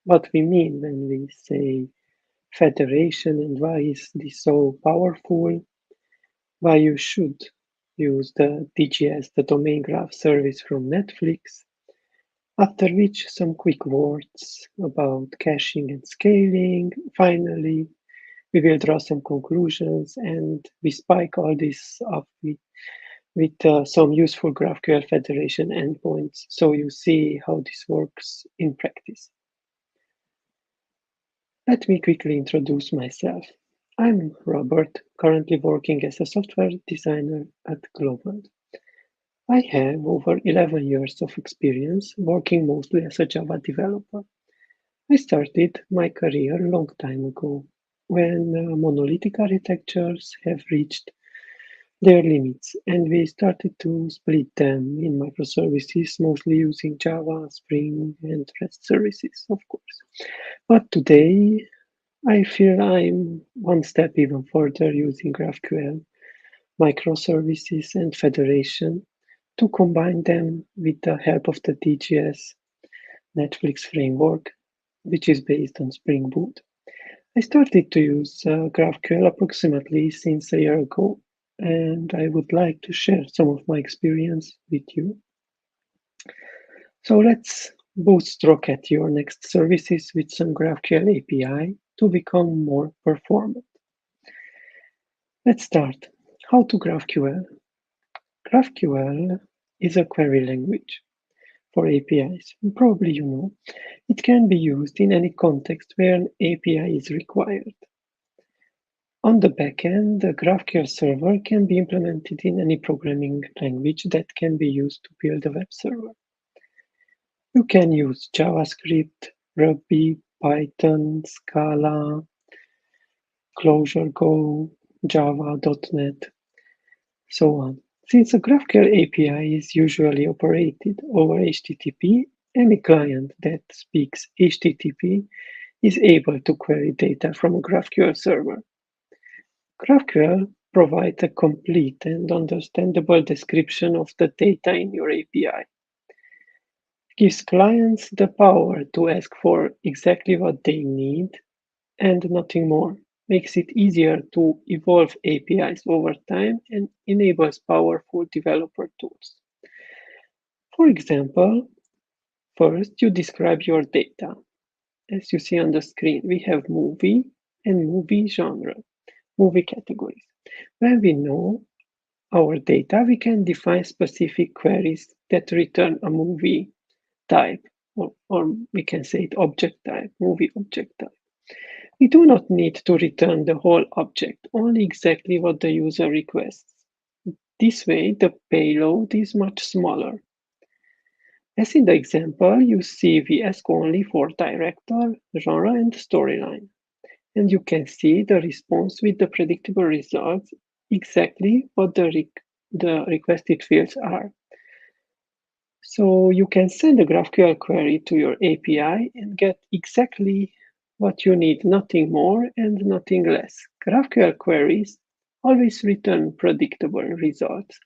What we mean when we say federation and why is this so powerful? Why you should use the DGS, the domain graph service from Netflix. After which, some quick words about caching and scaling. Finally, we will draw some conclusions and we spike all this up with some useful GraphQL federation endpoints so you see how this works in practice. Let me quickly introduce myself. I'm Robert, currently working as a software designer at Globant. I have over 11 years of experience working mostly as a Java developer. I started my career a long time ago when monolithic architectures have reached their limits and we started to split them in microservices, mostly using Java, Spring, and REST services, of course. But today, I feel I'm one step even further using GraphQL, microservices, and federation to combine them with the help of the DGS Netflix framework, which is based on Spring Boot. I started to use GraphQL approximately since a year ago, and I would like to share some of my experience with you. So let's boost Rocket your next services with some GraphQL API to become more performant. Let's start. How to GraphQL? GraphQL is a query language for APIs. Probably you know. It can be used in any context where an API is required. On the backend, the GraphQL server can be implemented in any programming language that can be used to build a web server. You can use JavaScript, Ruby, Python, Scala, Clojure, Go, Java, .NET, so on. Since a GraphQL API is usually operated over HTTP, any client that speaks HTTP is able to query data from a GraphQL server. GraphQL provides a complete and understandable description of the data in your API. Gives clients the power to ask for exactly what they need and nothing more. Makes it easier to evolve APIs over time and enables powerful developer tools. For example, first you describe your data. As you see on the screen, we have movie and movie genre, movie categories. When we know our data, we can define specific queries that return a movie type, or we can say it object type, movie object type. We do not need to return the whole object, only exactly what the user requests. This way, the payload is much smaller. As in the example, you see we ask only for director, genre, and storyline. And you can see the response with the predictable results, exactly what the requested fields are. So you can send a GraphQL query to your API and get exactly what you need, nothing more and nothing less. GraphQL queries always return predictable results.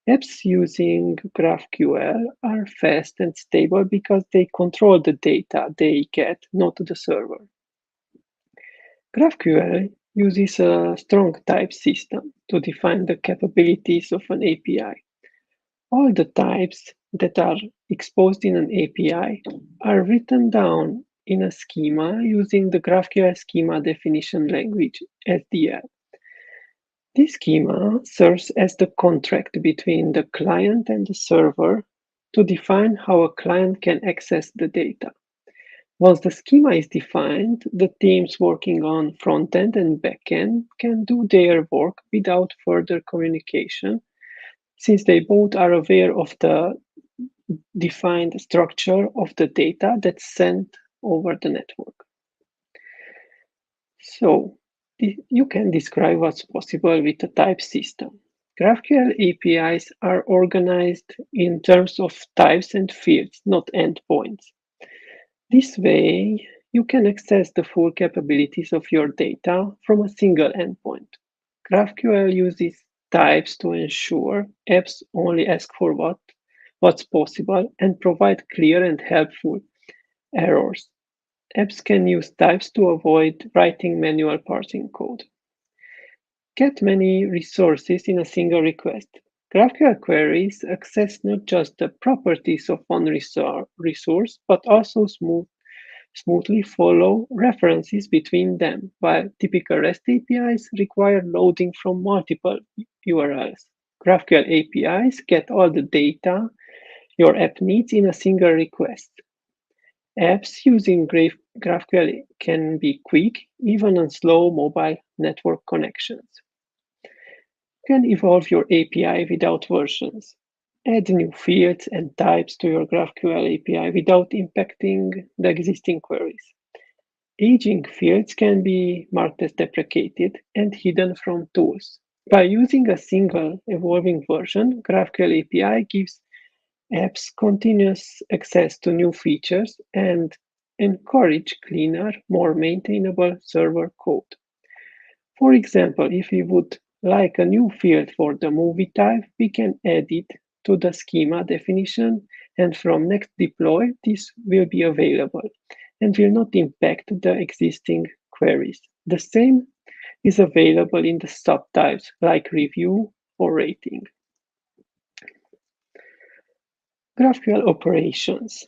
Apps using GraphQL are fast and stable because they control the data they get, not the server. GraphQL uses a strong type system to define the capabilities of an API. All the types that are exposed in an API are written down in a schema using the GraphQL schema definition language, SDL. This schema serves as the contract between the client and the server to define how a client can access the data. Once the schema is defined, the teams working on front-end and back-end can do their work without further communication, since they both are aware of the defined structure of the data that's sent over the network. So you can describe what's possible with a type system. GraphQL APIs are organized in terms of types and fields, not endpoints. This way, you can access the full capabilities of your data from a single endpoint. GraphQL uses types to ensure apps only ask for what's possible and provide clear and helpful errors. Apps can use types to avoid writing manual parsing code. Get many resources in a single request. GraphQL queries access not just the properties of one resource, but also smoothly follow references between them, while typical REST APIs require loading from multiple URLs. GraphQL APIs get all the data your app needs in a single request. Apps using GraphQL can be quick, even on slow mobile network connections. You can evolve your API without versions. Add new fields and types to your GraphQL API without impacting the existing queries. Aging fields can be marked as deprecated and hidden from tools. By using a single evolving version, GraphQL API gives apps continuous access to new features and encourage cleaner, more maintainable server code. For example, if we would like a new field for the movie type, we can add it to the schema definition, and from next deploy, this will be available and will not impact the existing queries. The same is available in the subtypes like review or rating. GraphQL operations.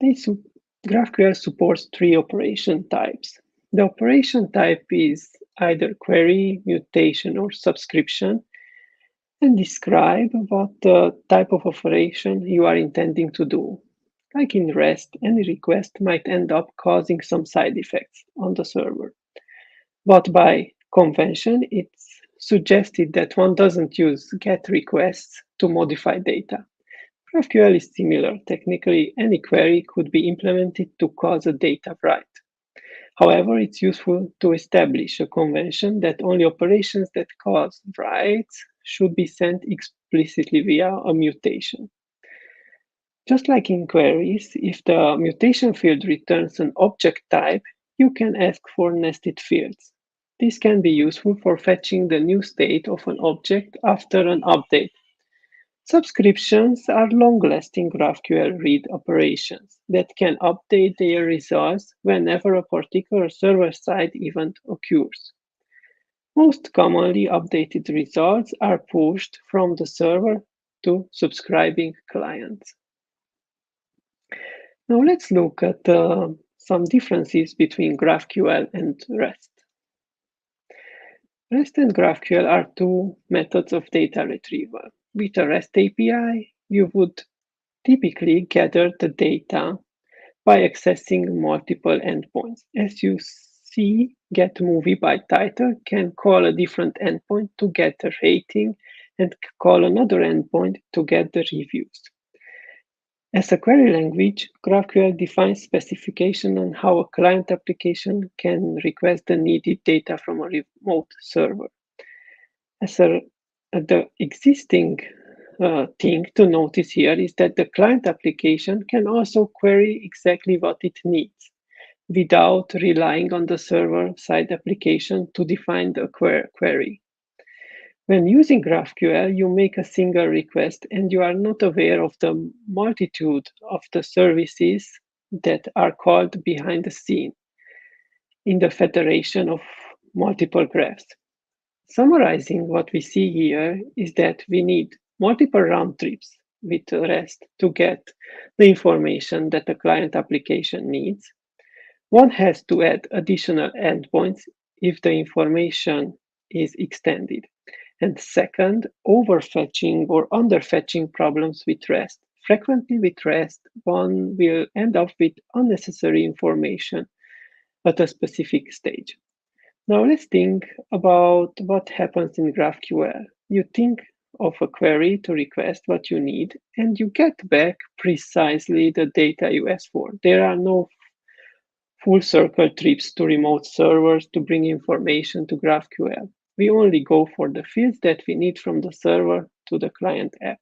GraphQL supports three operation types. The operation type is either query, mutation, or subscription, and describe what type of operation you are intending to do. Like in REST, any request might end up causing some side effects on the server. But by convention, it's suggested that one doesn't use GET requests to modify data. GraphQL is similar. Technically, any query could be implemented to cause a data write. However, it's useful to establish a convention that only operations that cause writes should be sent explicitly via a mutation. Just like in queries, if the mutation field returns an object type, you can ask for nested fields. This can be useful for fetching the new state of an object after an update. Subscriptions are long-lasting GraphQL read operations that can update their results whenever a particular server-side event occurs. Most commonly updated results are pushed from the server to subscribing clients. Now let's look at some differences between GraphQL and REST. REST and GraphQL are two methods of data retrieval. With a REST API, you would typically gather the data by accessing multiple endpoints. As you see, getMovie by title can call a different endpoint to get a rating and call another endpoint to get the reviews. As a query language, GraphQL defines specification on how a client application can request the needed data from a remote server. The existing thing to notice here is that the client application can also query exactly what it needs without relying on the server-side application to define the query. When using GraphQL, you make a single request and you are not aware of the multitude of the services that are called behind the scene in the federation of multiple graphs. Summarizing what we see here is that we need multiple round trips with REST to get the information that the client application needs. One has to add additional endpoints if the information is extended. And second, overfetching or underfetching problems with REST. Frequently with REST, one will end up with unnecessary information at a specific stage. Now let's think about what happens in GraphQL. You think of a query to request what you need, and you get back precisely the data you asked for. There are no full circle trips to remote servers to bring information to GraphQL. We only go for the fields that we need from the server to the client app.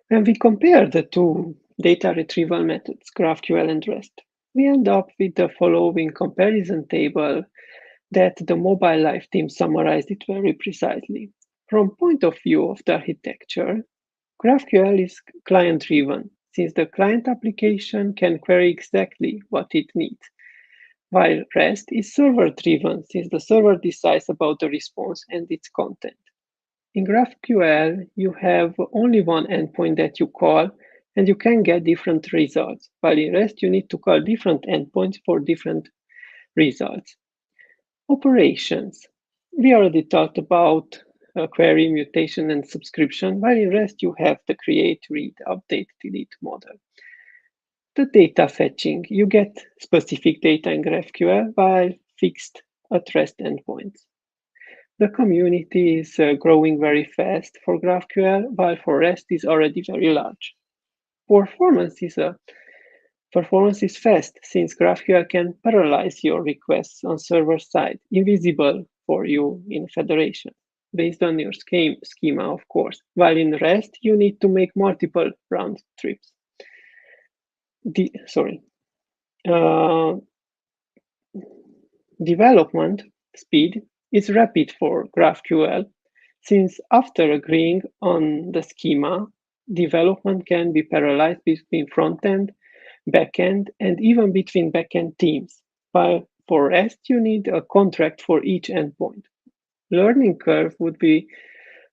When we compare the two data retrieval methods, GraphQL and REST, we end up with the following comparison table that the Mobile Life team summarized it very precisely. From point of view of the architecture, GraphQL is client-driven, since the client application can query exactly what it needs, while REST is server-driven, since the server decides about the response and its content. In GraphQL, you have only one endpoint that you call, and you can get different results, while in REST, you need to call different endpoints for different results. Operations. We already talked about query, mutation, and subscription, while in REST, you have the create, read, update, delete model. The data fetching. You get specific data in GraphQL while fixed at REST endpoints. The community is growing very fast for GraphQL, while for REST is already very large. Performance is fast, since GraphQL can parallelize your requests on server side, invisible for you in federation, based on your schema, of course. While in REST, you need to make multiple round trips. Development speed is rapid for GraphQL, since after agreeing on the schema, development can be parallelized between front-end, back-end, and even between back-end teams. While for REST, you need a contract for each endpoint. Learning curve would be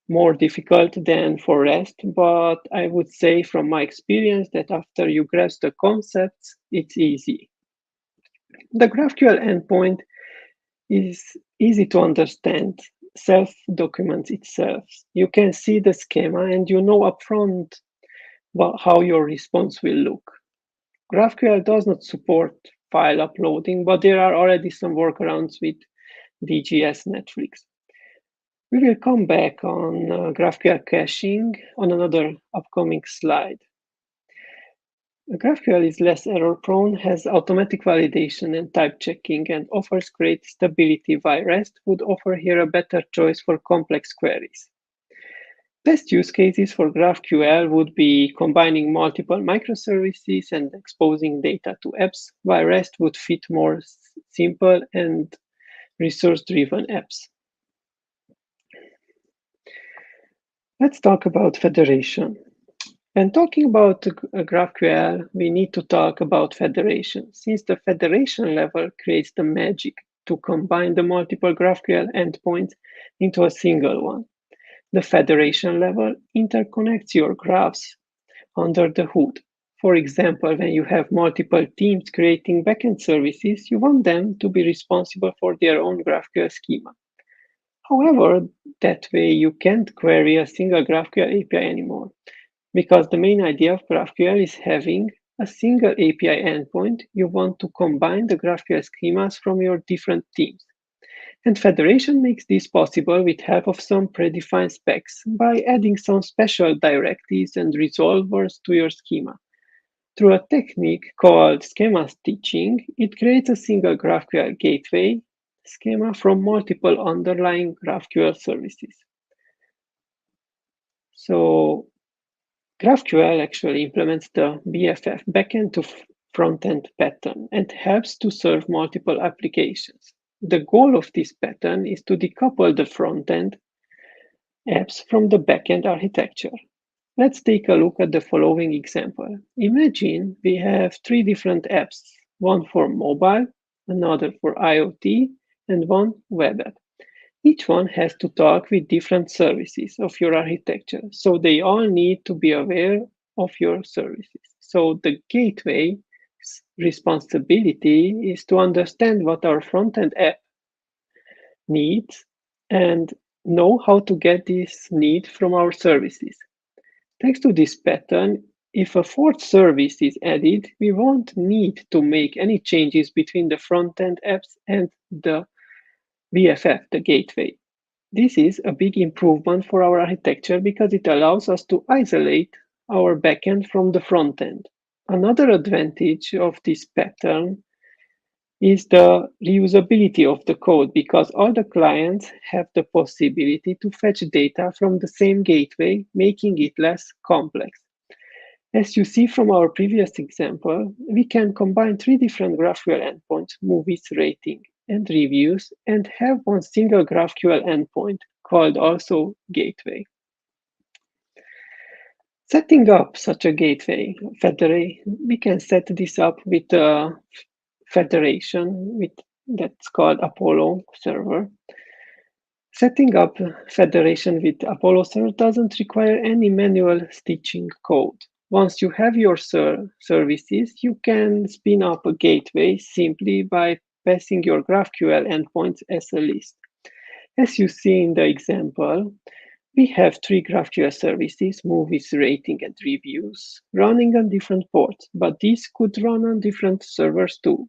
more difficult than for REST, but I would say from my experience that after you grasp the concepts, it's easy. The GraphQL endpoint is easy to understand, self-documents itself. You can see the schema and you know upfront how your response will look. GraphQL does not support file uploading, but there are already some workarounds with DGS Netflix. We will come back on GraphQL caching on another upcoming slide. GraphQL is less error-prone, has automatic validation and type checking, and offers great stability, while REST would offer here a better choice for complex queries. Best use cases for GraphQL would be combining multiple microservices and exposing data to apps, while REST would fit more simple and resource-driven apps. Let's talk about federation. When talking about GraphQL, we need to talk about federation, since the federation level creates the magic to combine the multiple GraphQL endpoints into a single one. The federation level interconnects your graphs under the hood. For example, when you have multiple teams creating backend services, you want them to be responsible for their own GraphQL schema. However, that way you can't query a single GraphQL API anymore, because the main idea of GraphQL is having a single API endpoint. You want to combine the GraphQL schemas from your different teams. And federation makes this possible with help of some predefined specs by adding some special directives and resolvers to your schema. Through a technique called schema stitching, it creates a single GraphQL gateway schema from multiple underlying GraphQL services. So GraphQL actually implements the BFF backend to frontend pattern and helps to serve multiple applications. The goal of this pattern is to decouple the frontend apps from the backend architecture. Let's take a look at the following example. Imagine we have three different apps, one for mobile, another for IoT, and one web app. Each one has to talk with different services of your architecture, so they all need to be aware of your services. So the gateway's responsibility is to understand what our front-end app needs and know how to get this need from our services. Thanks to this pattern, if a fourth service is added, we won't need to make any changes between the front-end apps and the BFF, the gateway. This is a big improvement for our architecture because it allows us to isolate our backend from the front end. Another advantage of this pattern is the reusability of the code because all the clients have the possibility to fetch data from the same gateway, making it less complex. As you see from our previous example, we can combine three different GraphQL endpoints, movies, rating, and reviews, and have one single GraphQL endpoint called also gateway. Setting up such a gateway, we can set this up with a federation that's called Apollo server. Setting up federation with Apollo server doesn't require any manual stitching code. Once you have your services, you can spin up a gateway simply by passing your GraphQL endpoints as a list. As you see in the example, we have three GraphQL services, movies, rating, and reviews, running on different ports, but these could run on different servers too.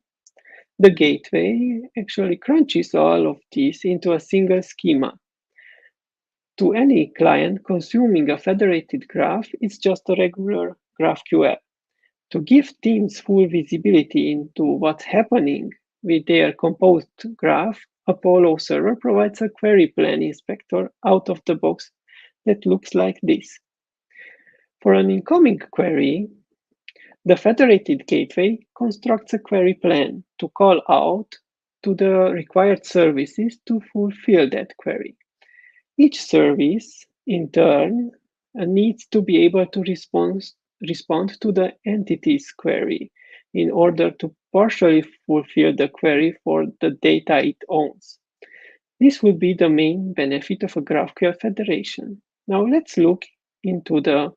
The gateway actually crunches all of these into a single schema. To any client consuming a federated graph, it's just a regular GraphQL. To give teams full visibility into what's happening with their composed graph, Apollo server provides a query plan inspector out of the box that looks like this. For an incoming query, the federated gateway constructs a query plan to call out to the required services to fulfill that query. Each service, in turn, needs to be able to respond to the entities query in order to partially fulfill the query for the data it owns. This would be the main benefit of a GraphQL federation. Now let's look into the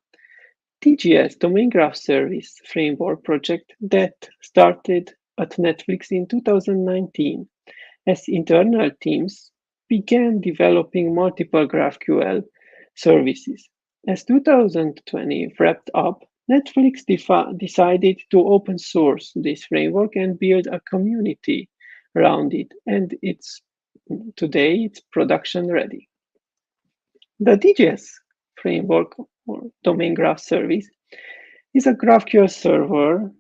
TGS Domain Graph Service framework project that started at Netflix in 2019 as internal teams began developing multiple GraphQL services. As 2020 wrapped up, Netflix decided to open source this framework and build a community around it, and today it's production ready. The DGS framework or domain graph service is a GraphQL server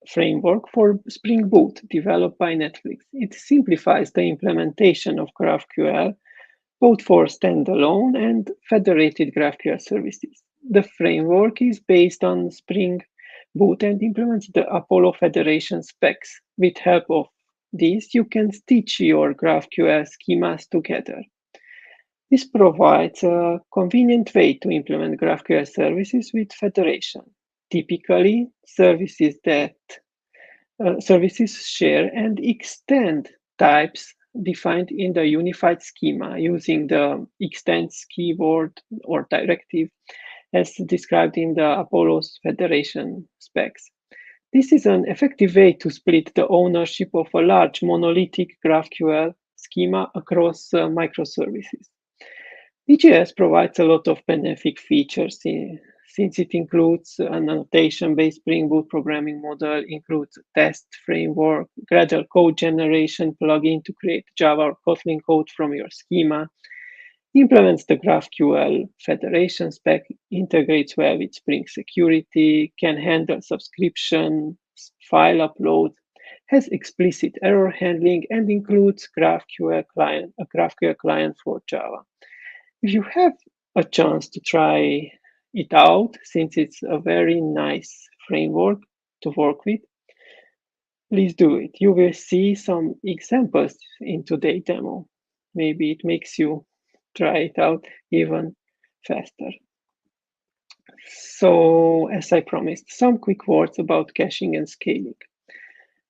framework for Spring Boot developed by Netflix. It simplifies the implementation of GraphQL both for standalone and federated GraphQL services. The framework is based on Spring Boot and implements the Apollo Federation specs. With help of these, you can stitch your GraphQL schemas together. This provides a convenient way to implement GraphQL services with federation. Typically, services share and extend types defined in the unified schema using the extends keyword or directive as described in the Apollo's federation specs. This is an effective way to split the ownership of a large monolithic GraphQL schema across microservices. DGS provides a lot of benefit features since it includes an annotation-based Spring Boot programming model, includes a test framework, gradual code generation plugin to create Java or Kotlin code from your schema, implements the GraphQL federation spec, integrates well with Spring Security, can handle subscription, file upload, has explicit error handling, and includes a GraphQL client for Java. If you have a chance to try it out, since it's a very nice framework to work with, please do it. You will see some examples in today's demo. Maybe it makes you try it out even faster. So, as I promised, some quick words about caching and scaling.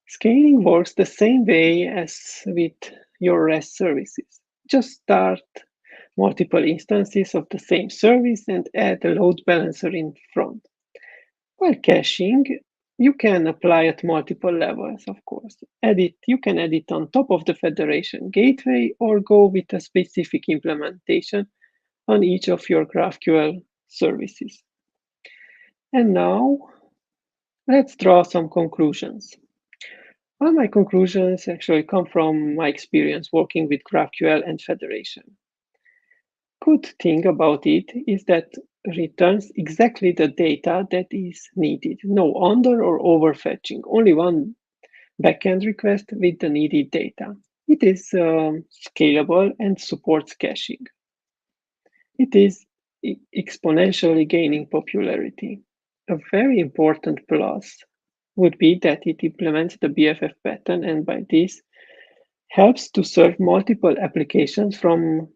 Scaling works the same way as with your REST services. Just start multiple instances of the same service and add a load balancer in front. While caching, you can apply at multiple levels, of course. You can add it on top of the federation gateway or go with a specific implementation on each of your GraphQL services. And now, let's draw some conclusions. Well, my conclusions actually come from my experience working with GraphQL and federation. Good thing about it is that returns exactly the data that is needed. No under or overfetching, only one backend request with the needed data. It is scalable and supports caching. It is exponentially gaining popularity. A very important plus would be that it implements the BFF pattern and by this helps to serve multiple applications from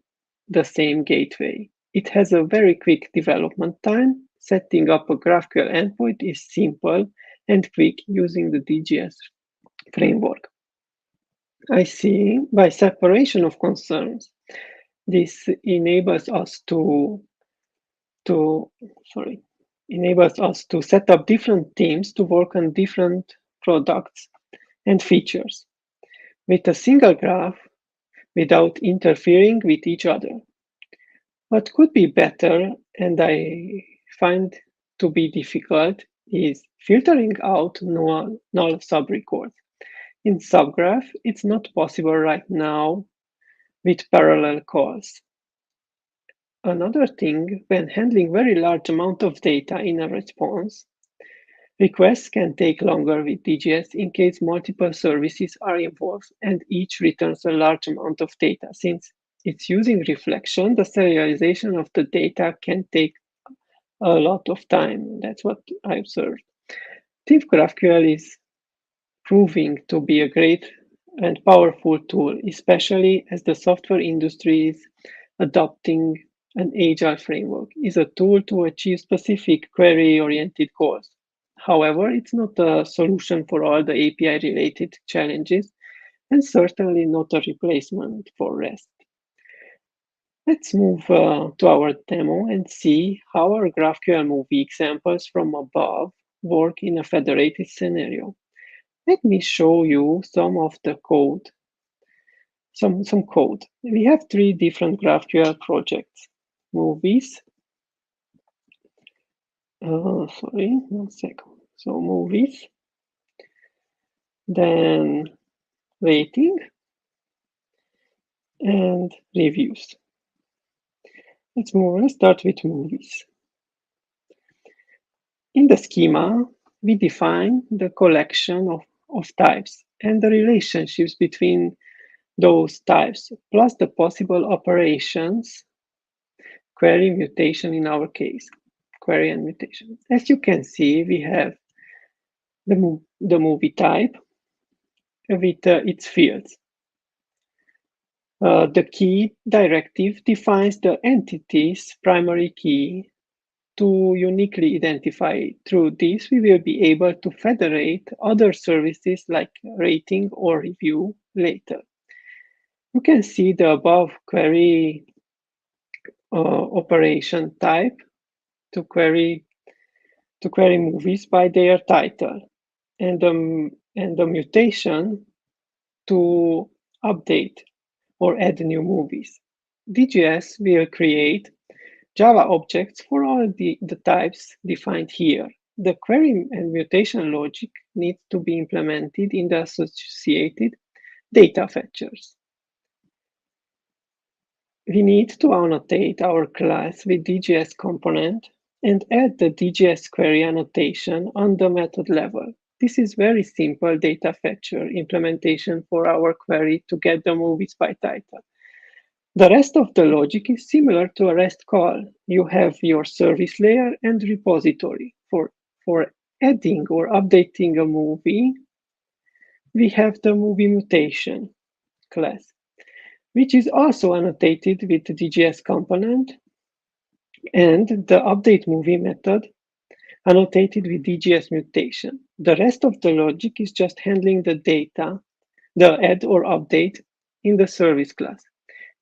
the same gateway. It has a very quick development time. Setting up a GraphQL endpoint is simple and quick using the DGS framework. I see by separation of concerns, this enables us to set up different teams to work on different products and features with a single graph without interfering with each other. What could be better, and I find to be difficult, is filtering out null subrecords. In subgraph, it's not possible right now with parallel calls. Another thing, when handling very large amount of data in a response, requests can take longer with DGS in case multiple services are involved and each returns a large amount of data. Since it's using reflection, the serialization of the data can take a lot of time. That's what I observed. TIFF GraphQL is proving to be a great and powerful tool, especially as the software industry is adopting an agile framework. Is a tool to achieve specific query-oriented goals. However, it's not a solution for all the API-related challenges, and certainly not a replacement for REST. Let's move to our demo and see how our GraphQL movie examples from above work in a federated scenario. Let me show you some of the code, some code. We have 3 different GraphQL projects. Movies. Sorry, 1 second. So movies. Then rating and reviews. Let's start with movies. In the schema, we define the collection of types and the relationships between those types, plus the possible operations, query, mutation in our case, query and mutation. As you can see, we have the movie type with its fields. The key directive defines the entity's primary key to uniquely identify. Through this, we will be able to federate other services like rating or review later. You can see the above query operation type to query movies by their title, and the mutation to update or add new movies. DGS will create Java objects for all the types defined here. The query and mutation logic needs to be implemented in the associated data fetchers. We need to annotate our class with DGS component and add the DGS query annotation on the method level. This is very simple data fetcher implementation for our query to get the movies by title. The rest of the logic is similar to a REST call. You have your service layer and repository. For adding or updating a movie, we have the movie mutation class, which is also annotated with the DGS component, and the update movie method annotated with DGS mutation. The rest of the logic is just handling the data, the add or update in the service class.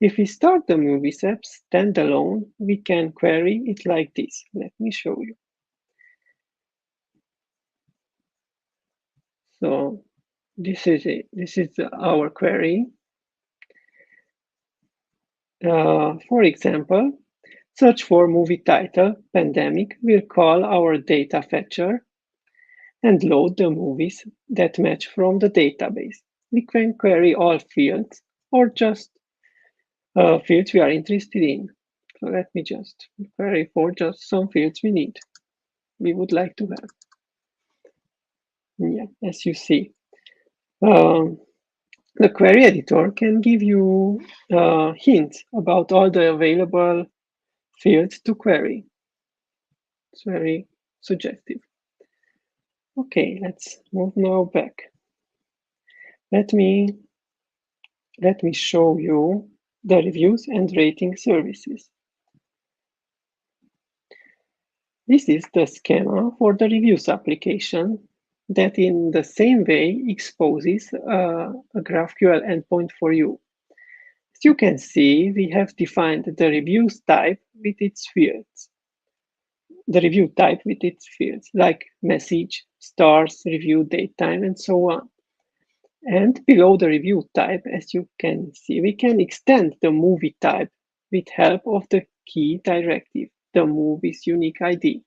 If we start the movies app standalone, we can query it like this. Let me show you. So this is it. This is our query. For example, search for movie title, pandemic. We'll call our data fetcher and load the movies that match from the database. We can query all fields or just fields we are interested in. So let me just query for just some fields we would like to have. Yeah, as you see. The query editor can give you hints about all the available fields to query. It's very suggestive. Okay, let's move now back. Let me show you the reviews and rating services. This is the schema for the reviews application that in the same way exposes a GraphQL endpoint for you. As you can see, we have defined the reviews type with its fields. The review type with its fields like message, stars, review date time, and so on. And below the review type, as you can see, we can extend the movie type with help of the key directive, the movie's unique ID.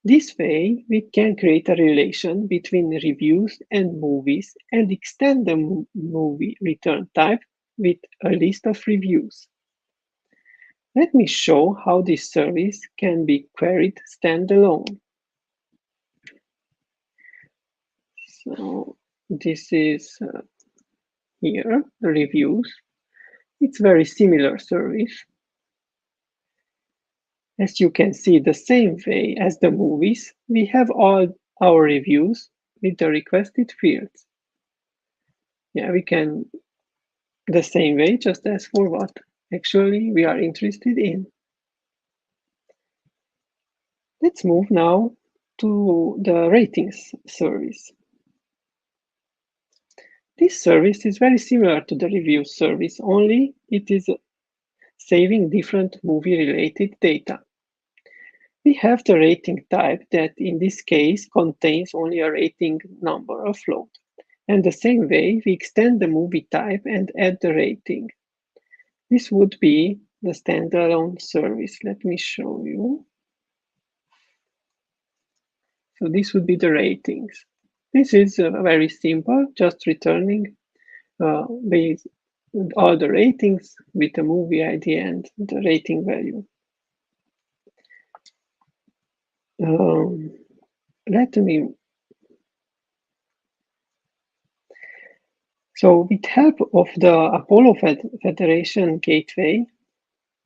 This way, we can create a relation between reviews and movies and extend the movie return type with a list of reviews. Let me show how this service can be queried standalone. So this is here, the reviews. It's very similar service. As you can see, the same way as the movies, we have all our reviews with the requested fields. Yeah, we can the same way, just as for what actually we are interested in. Let's move now to the ratings service. This service is very similar to the review service, only it is saving different movie-related data. We have the rating type that in this case contains only a rating number, a float. And the same way, we extend the movie type and add the rating. This would be the standalone service. Let me show you. So this would be the ratings. This is very simple, just returning all the ratings with the movie ID and the rating value. So with help of the Apollo Federation Gateway,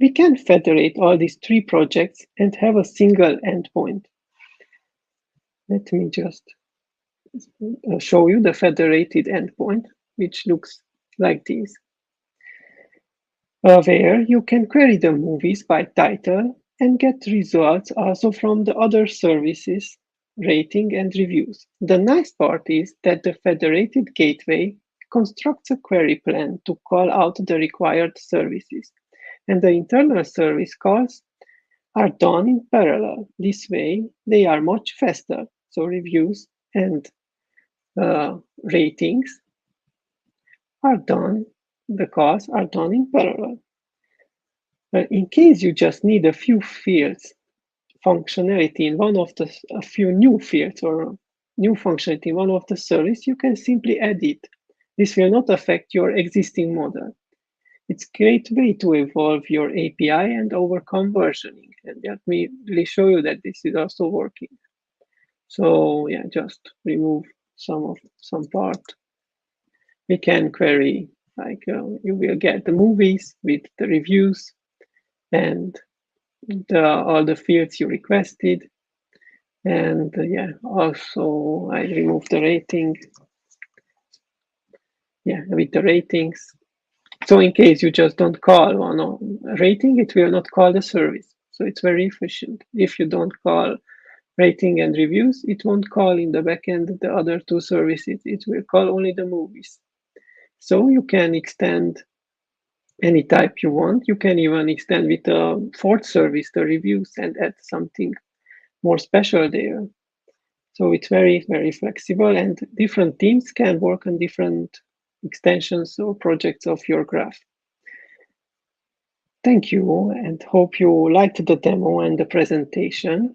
we can federate all these three projects and have a single endpoint. Let me just show you the federated endpoint, which looks like this. Where you can query the movies by title and get results also from the other services, rating and reviews. The nice part is that the federated gateway constructs a query plan to call out the required services, and the internal service calls are done in parallel. This way, they are much faster. So reviews and ratings are done, the calls are done in parallel. But in case you just need a few fields, functionality in a few new fields or new functionality in one of the service, you can simply add it. This will not affect your existing model. It's a great way to evolve your API and overcome versioning. And let me really show you that this is also working. So yeah, just remove some part. We can query, like you will get the movies with the reviews and all the fields you requested. And yeah, also I removed the rating. Yeah, with the ratings. So in case you just don't call one rating, it will not call the service. So it's very efficient. If you don't call rating and reviews, it won't call in the backend the other two services. It will call only the movies. So you can extend any type you want. You can even extend with a fourth service, the reviews, and add something more special there. So it's very, very flexible, and different teams can work on different extensions or projects of your graph. Thank you, and hope you liked the demo and the presentation.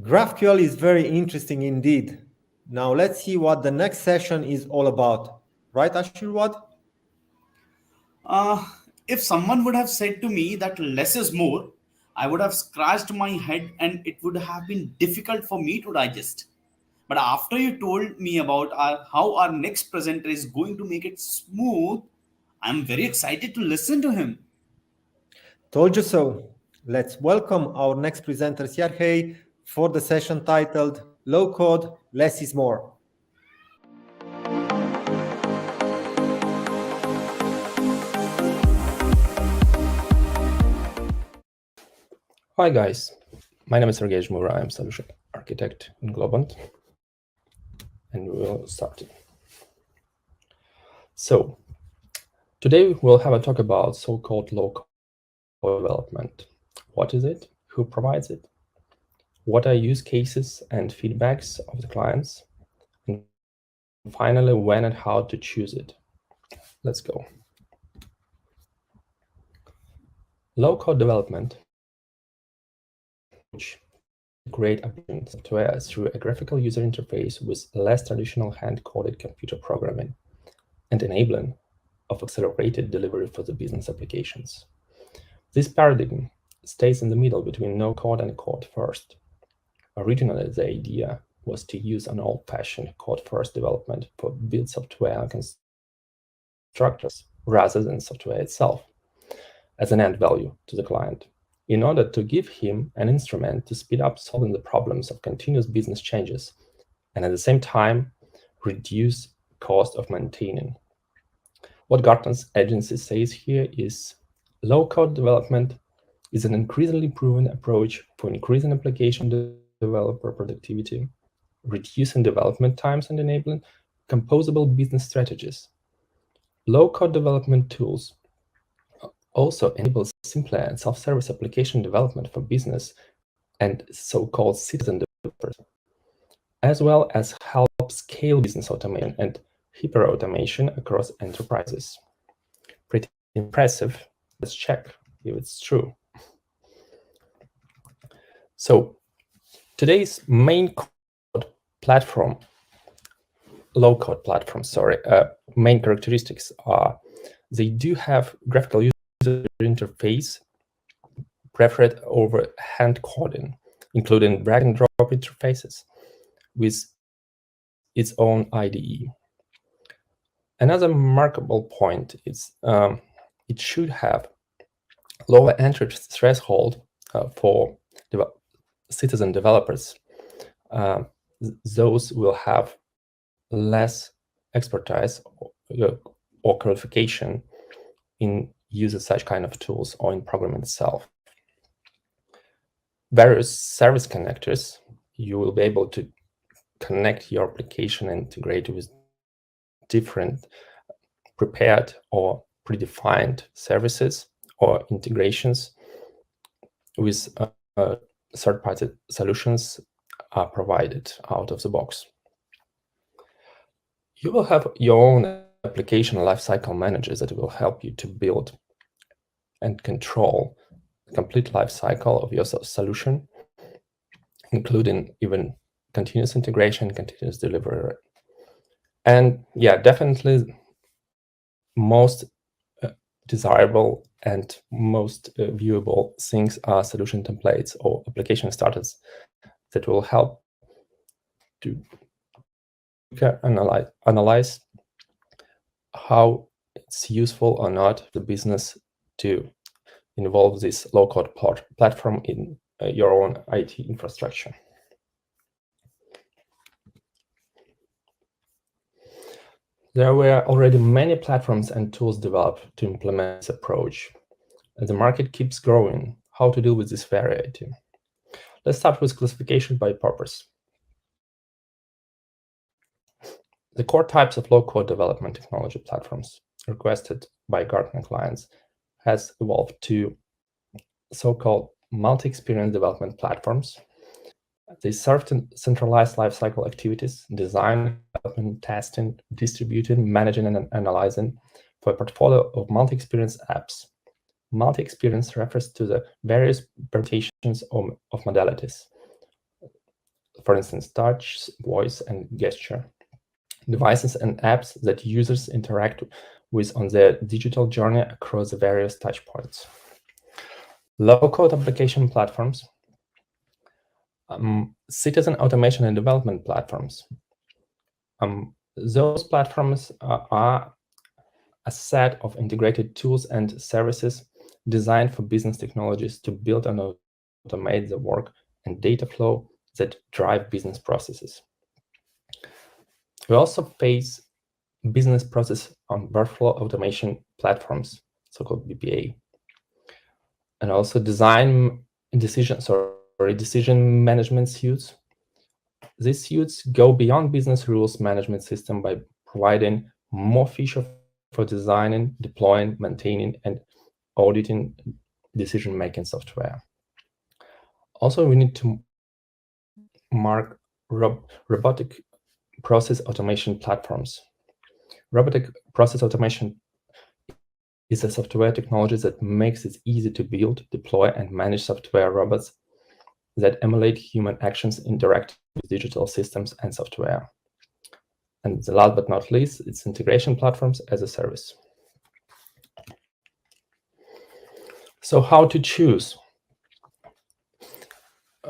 GraphQL is very interesting indeed. Now let's see what the next session is all about. Right, Ashirwad? If someone would have said to me that less is more, I would have scratched my head and it would have been difficult for me to digest. But after you told me about how our next presenter is going to make it smooth, I'm very excited to listen to him. Told you so. Let's welcome our next presenter, Sergey, for the session titled Low Code, Less is More. Hi guys, my name is Sergey Jmura. I'm solution architect in Globant, and we will start. So today we'll have a talk about so-called low-code development. What is it? Who provides it? What are use cases and feedbacks of the clients? And finally, when and how to choose it. Let's go. Low-code development, which create application software through a graphical user interface with less traditional hand-coded computer programming and enabling of accelerated delivery for the business applications. This paradigm stays in the middle between no-code and code-first. Originally, the idea was to use an old-fashioned code-first development for build software constructors rather than software itself as an end value to the client, in order to give him an instrument to speed up solving the problems of continuous business changes and at the same time reduce cost of maintaining. What Gartner's agency says here is low-code development is an increasingly proven approach for increasing application developer productivity, reducing development times and enabling composable business strategies. Low-code development tools also enable simpler and self-service application development for business and so-called citizen developers, as well as help scale business automation and hyper-automation across enterprises. Pretty impressive. Let's check if it's true. So today's main code platform, low-code platform, main characteristics are they do have graphical user interface preferred over hand coding, including drag and drop interfaces with its own IDE. Another remarkable point is it should have lower entry threshold for citizen developers. Those will have less expertise or qualification in uses such kind of tools or in programming itself. Various service connectors, you will be able to connect your application and integrate with different prepared or predefined services or integrations with third-party solutions are provided out of the box. You will have your own application lifecycle managers that will help you to build and control the complete lifecycle of your solution, including even continuous integration, continuous delivery. And yeah, definitely most desirable and most viewable things are solution templates or application starters that will help to analyze how it's useful or not the business to involve this low-code platform in your own IT infrastructure. There were already many platforms and tools developed to implement this approach. As the market keeps growing, how to deal with this variety? Let's start with classification by purpose. The core types of low-code development technology platforms requested by Gartner clients has evolved to so-called multi-experience development platforms. They serve centralized lifecycle activities, design, development, testing, distributing, managing, and analyzing for a portfolio of multi-experience apps. Multi-experience refers to the various permutations of modalities. For instance, touch, voice, and gesture. Devices and apps that users interact with on their digital journey across the various touchpoints. Low-code application platforms, citizen automation and development platforms. Those platforms are a set of integrated tools and services designed for business technologies to build and automate the work and data flow that drive business processes. We also face business process on workflow automation platforms, so-called BPA, and also decision management suites. These suites go beyond business rules management system by providing more features for designing, deploying, maintaining, and auditing decision-making software. Also, we need to mark robotic process automation platforms. Robotic process automation is a software technology that makes it easy to build, deploy, and manage software robots that emulate human actions interact with digital systems and software. And the last but not least, it's integration platforms as a service. So how to choose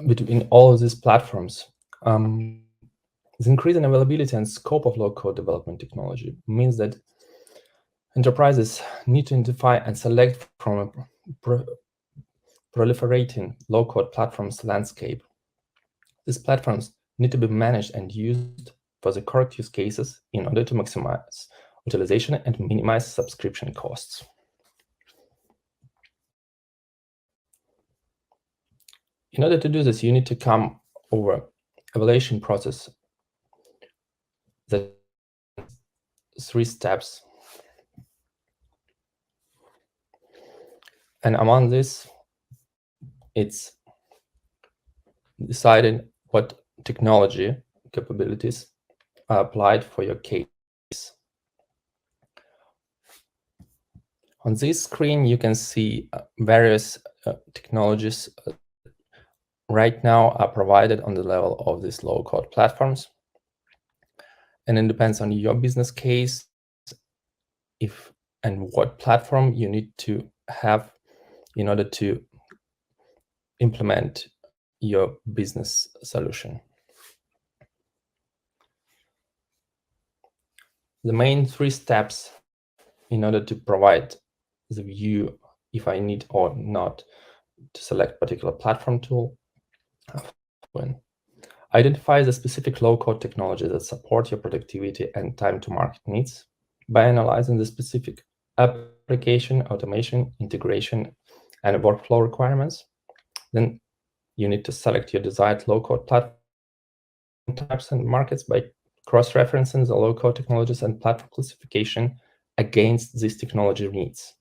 between all of these platforms? The increasing availability and scope of low-code development technology means that enterprises need to identify and select from a proliferating low-code platforms landscape. These platforms need to be managed and used for the correct use cases in order to maximize utilization and minimize subscription costs. In order to do this, you need to come over evaluation process that 3 steps. And among this, it's deciding what technology capabilities are applied for your case. On this screen, you can see various technologies right now are provided on the level of these low-code platforms. And it depends on your business case, if and what platform you need to have in order to implement your business solution. The main 3 steps in order to provide the view if I need or not to select particular platform tool. Identify the specific low-code technology that support your productivity and time to market needs by analyzing the specific application, automation, integration, and workflow requirements. Then you need to select your desired low-code platform types and markets by cross-referencing the low-code technologies and platform classification against these technology needs.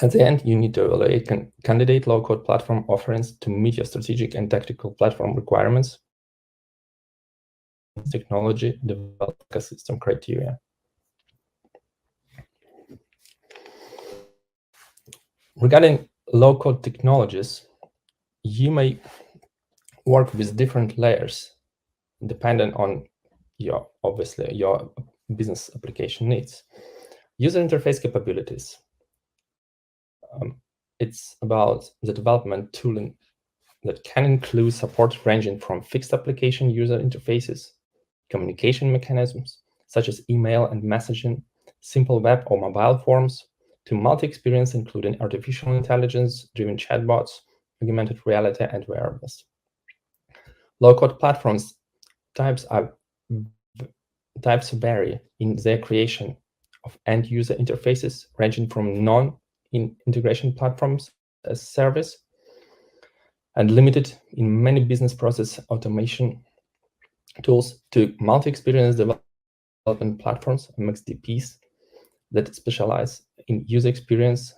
At the end, you need to evaluate candidate low-code platform offerings to meet your strategic and tactical platform requirements, technology development ecosystem criteria. Regarding low-code technologies, you may work with different layers dependent on your business application needs. User interface capabilities. It's about the development tooling that can include support ranging from fixed application user interfaces, communication mechanisms such as email and messaging, simple web or mobile forms, to multi-experience including artificial intelligence-driven chatbots, augmented reality, and wearables. Low-code platforms types vary in their creation of end-user interfaces, ranging from non-integration platforms as service and limited in many business process automation tools to multi-experience development platforms, MXDPs, that specialize in user experience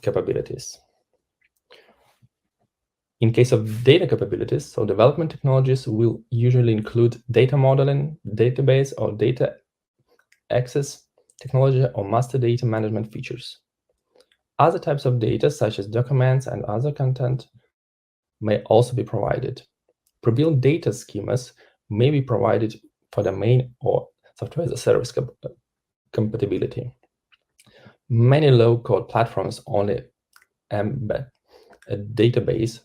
capabilities. In case of data capabilities, so development technologies will usually include data modeling, database or data access technology, or master data management features. Other types of data, such as documents and other content, may also be provided. Pre-built data schemas may be provided for domain or software as a service compatibility. Many low-code platforms only embed a database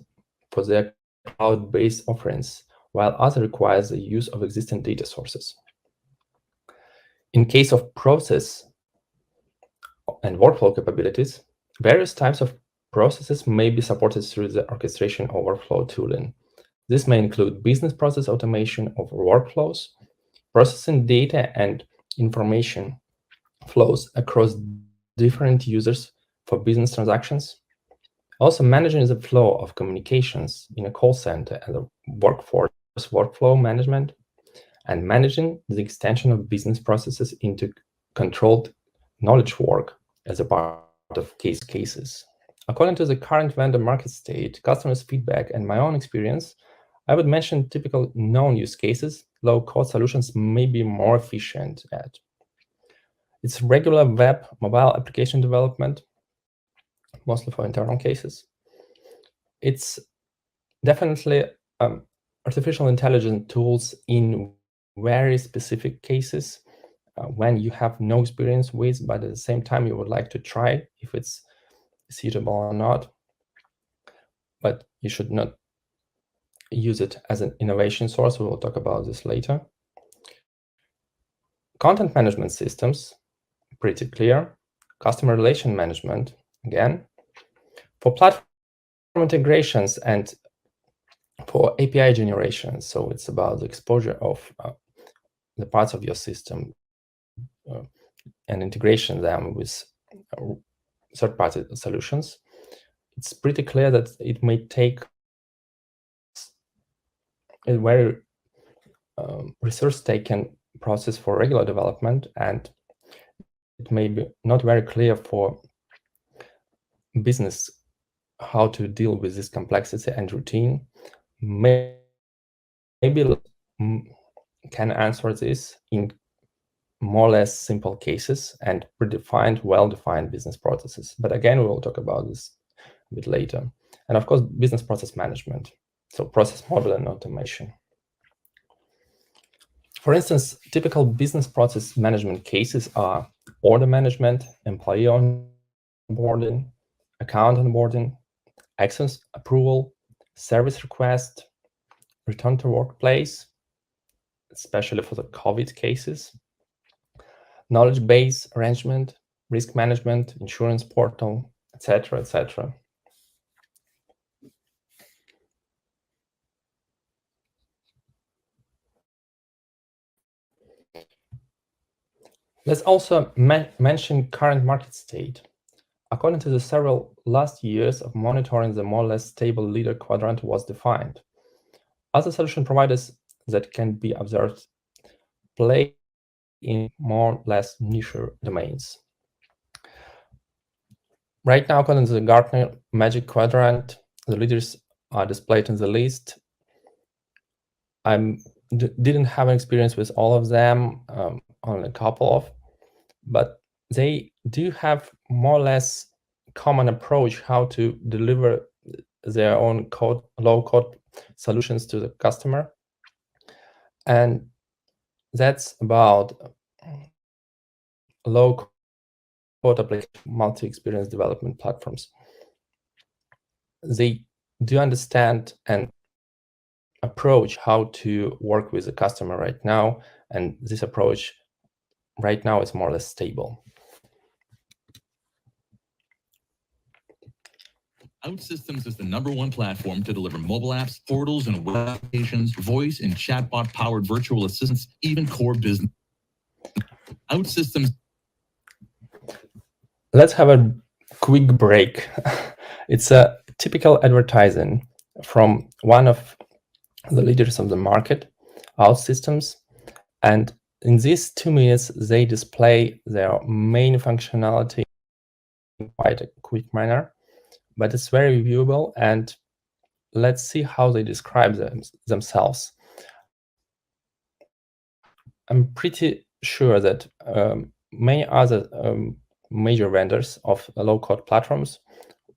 for their cloud-based offerings, while others require the use of existing data sources. In case of process and workflow capabilities, various types of processes may be supported through the orchestration or workflow tooling. This may include business process automation of workflows, processing data and information flows across different users for business transactions, also managing the flow of communications in a call center and a workforce workflow management, and managing the extension of business processes into controlled knowledge work as a part of cases. According to the current vendor market state, customers' feedback, and my own experience, I would mention typical known use cases low-code solutions may be more efficient at. It's regular web mobile application development, mostly for internal cases. It's definitely artificial intelligence tools in very specific cases when you have no experience with, but at the same time you would like to try if it's suitable or not. But you should not use it as an innovation source. We will talk about this later. Content management systems, pretty clear. Customer relation management, again. For platform integrations and for API generation, so it's about the exposure of the parts of your system and integration them with third-party solutions. It's pretty clear that it may take a very resource-taken process for regular development, and it may be not very clear for business how to deal with this complexity and routine. Maybe can answer this in more or less simple cases and predefined, well-defined business processes. But again, we will talk about this a bit later. And of course, business process management, so process model and automation. For instance, typical business process management cases are order management, employee onboarding, account onboarding, access approval, service request, return to workplace, especially for the COVID cases, knowledge base arrangement, risk management, insurance portal, etc., etc. Let's also mention current market state. According to the several last years of monitoring, the more or less stable leader quadrant was defined. Other solution providers that can be observed play in more or less niche domains. Right now, according to the Gartner Magic Quadrant, the leaders are displayed in the list. I didn't have an experience with all of them, only a couple of, but they do have more or less common approach how to deliver their own code, low-code solutions to the customer. And that's about low-code application multi-experience development platforms. They do understand and approach how to work with the customer right now, and this approach right now is more or less stable. OutSystems is the #1 platform to deliver mobile apps, portals, and web applications, voice and chatbot-powered virtual assistants, even core business. OutSystems. Let's have a quick break. It's a typical advertising from one of the leaders of the market, OutSystems, and in these 2 minutes, they display their main functionality in quite a quick manner, but it's very viewable, and let's see how they describe themselves. I'm pretty sure that many other major vendors of low-code platforms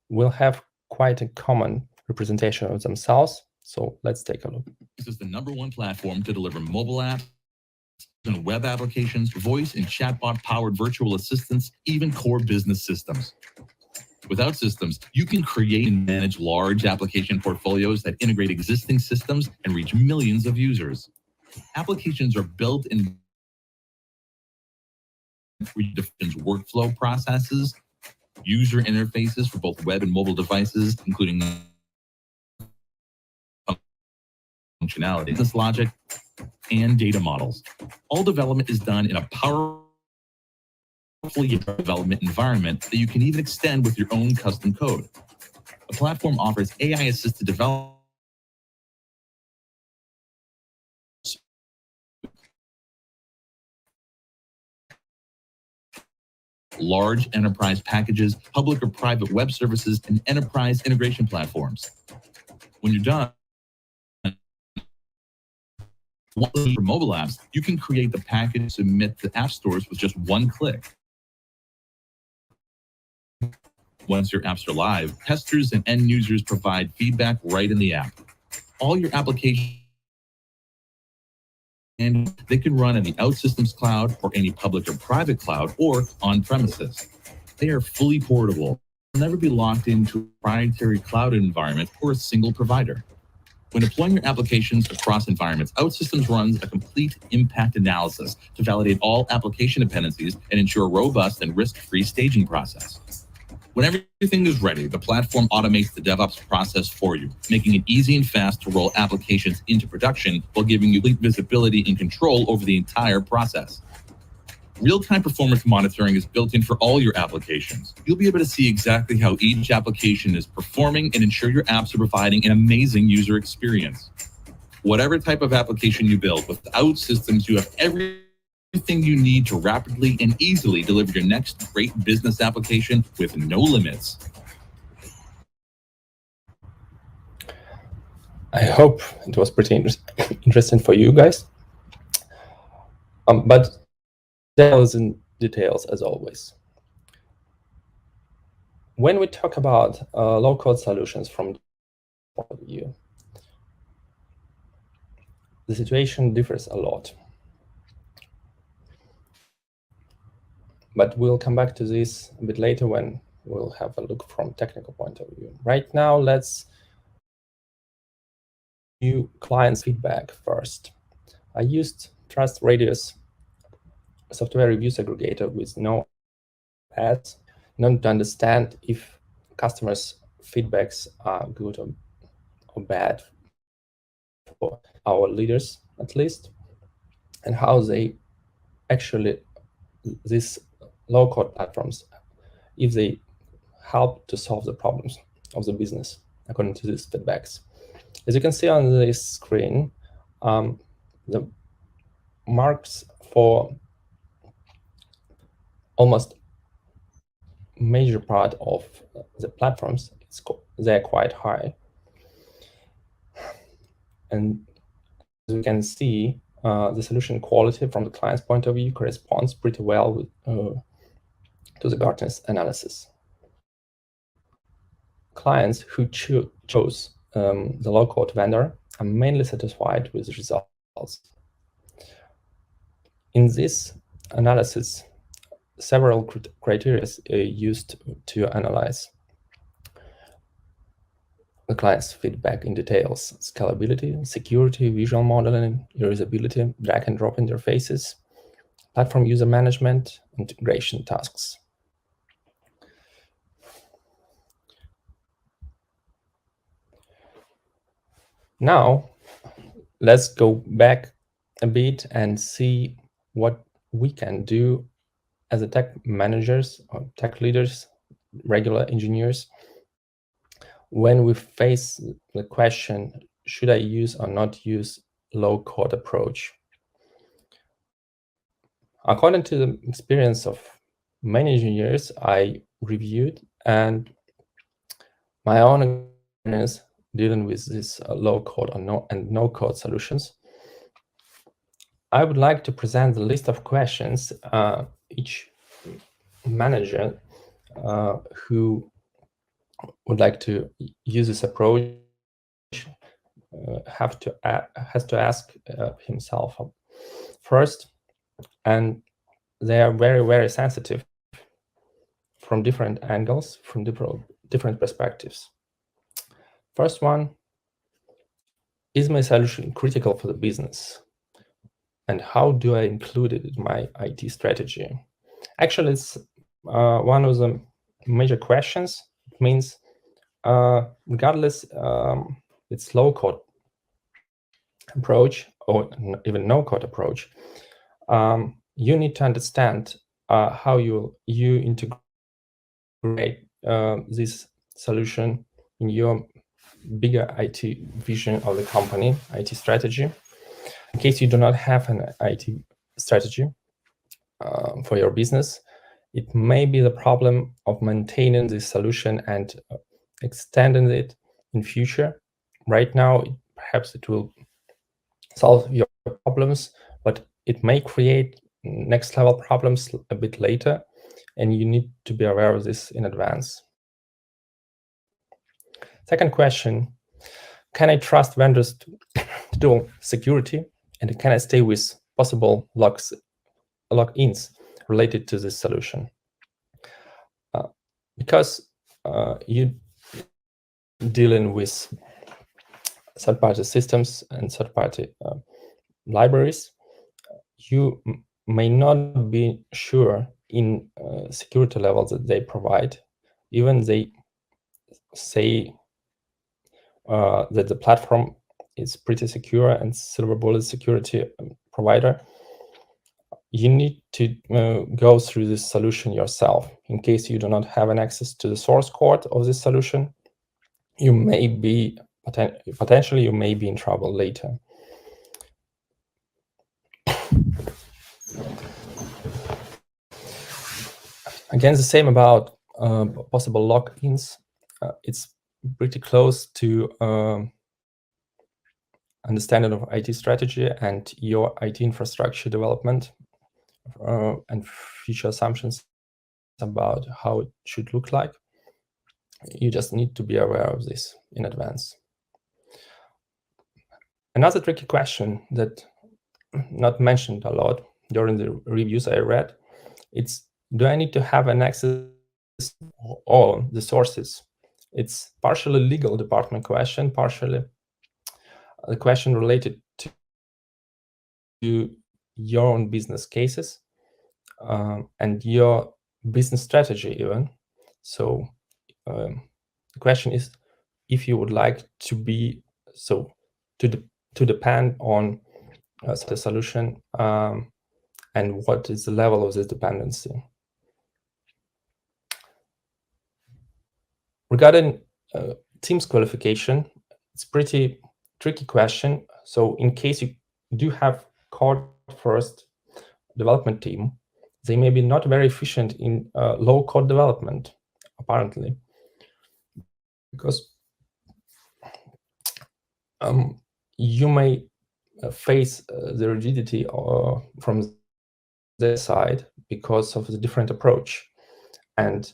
will have quite a common representation of themselves. So let's take a look. This is the #1 platform to deliver mobile apps and web applications, voice and chatbot-powered virtual assistants, even core business systems. With OutSystems, you can create and manage large application portfolios that integrate existing systems and reach millions of users. Applications are built in different workflow processes, user interfaces for both web and mobile devices, including functionality, business logic, and data models. All development is done in a powerful development environment that you can even extend with your own custom code. The platform offers AI-assisted development, large enterprise packages, public or private web services, and enterprise integration platforms. When you're done, for mobile apps, you can create the package and submit to app stores with just one click. Once your apps are live, testers and end users provide feedback right in the app. All your applications, and they can run in the OutSystems cloud or any public or private cloud or on premises. They are fully portable. They'll never be locked into a proprietary cloud environment or a single provider. When deploying your applications across environments, OutSystems runs a complete impact analysis to validate all application dependencies and ensure a robust and risk-free staging process. When everything is ready, the platform automates the DevOps process for you, making it easy and fast to roll applications into production while giving you complete visibility and control over the entire process. Real-time performance monitoring is built in for all your applications. You'll be able to see exactly how each application is performing and ensure your apps are providing an amazing user experience. Whatever type of application you build, with OutSystems, you have everything you need to rapidly and easily deliver your next great business application with no limits. I hope it was pretty interesting for you guys. But details and details as always. When we talk about low-code solutions from point of view, the situation differs a lot. But we'll come back to this a bit later when we'll have a look from technical point of view. Right now, let's view clients' feedback first. I used Trust Radius software reviews aggregator with no ads in order to understand if customers' feedbacks are good or bad for our leaders, at least, and how they actually these low-code platforms, if they help to solve the problems of the business according to these feedbacks. As you can see on this screen, the marks for almost major part of the platforms, they're quite high. And as we can see, the solution quality from the client's point of view corresponds pretty well with, to the Gartner's analysis. Clients who chose the low-code vendor are mainly satisfied with the results. In this analysis, several criteria are used to analyze the client's feedback in details: scalability, security, visual modeling, usability, drag and drop interfaces, platform user management, integration tasks. Now, let's go back a bit and see what we can do as a tech managers or tech leaders, regular engineers, when we face the question, should I use or not use low-code approach? According to the experience of many engineers I reviewed and my own experience dealing with this low-code and no-code solutions, I would like to present the list of questions each manager who would like to use this approach has to ask himself first, and they are very, very sensitive from different angles, from different perspectives. First one, is my solution critical for the business? And how do I include it in my IT strategy? Actually, it's one of the major questions. It means regardless it's low-code approach or even no-code approach, you need to understand how you integrate this solution in your bigger IT vision of the company, IT strategy. In case you do not have an IT strategy for your business, it may be the problem of maintaining this solution and extending it in future. Right now, perhaps it will solve your problems, but it may create next level problems a bit later, and you need to be aware of this in advance. Second question, can I trust vendors to do security, and can I stay with possible lock-ins related to this solution? Because you dealing with third-party systems and third-party libraries, you may not be sure in security levels that they provide. Even they say that the platform is pretty secure and silver bullet security provider, you need to go through this solution yourself. In case you do not have an access to the source code of this solution, you may be potentially you may be in trouble later. Again, the same about possible lock-ins. It's pretty close to understanding of IT strategy and your IT infrastructure development and future assumptions about how it should look like. You just need to be aware of this in advance. Another tricky question that not mentioned a lot during the reviews I read, it's, do I need to have an access to all the sources? It's partially legal department question, partially a question related to your own business cases and your business strategy even. So the question is if you would like to be to depend on the solution and what is the level of this dependency. Regarding teams qualification, it's pretty tricky question. So in case you do have code first development team, they may be not very efficient in low code development, apparently, because you may face the rigidity from their side because of the different approach. And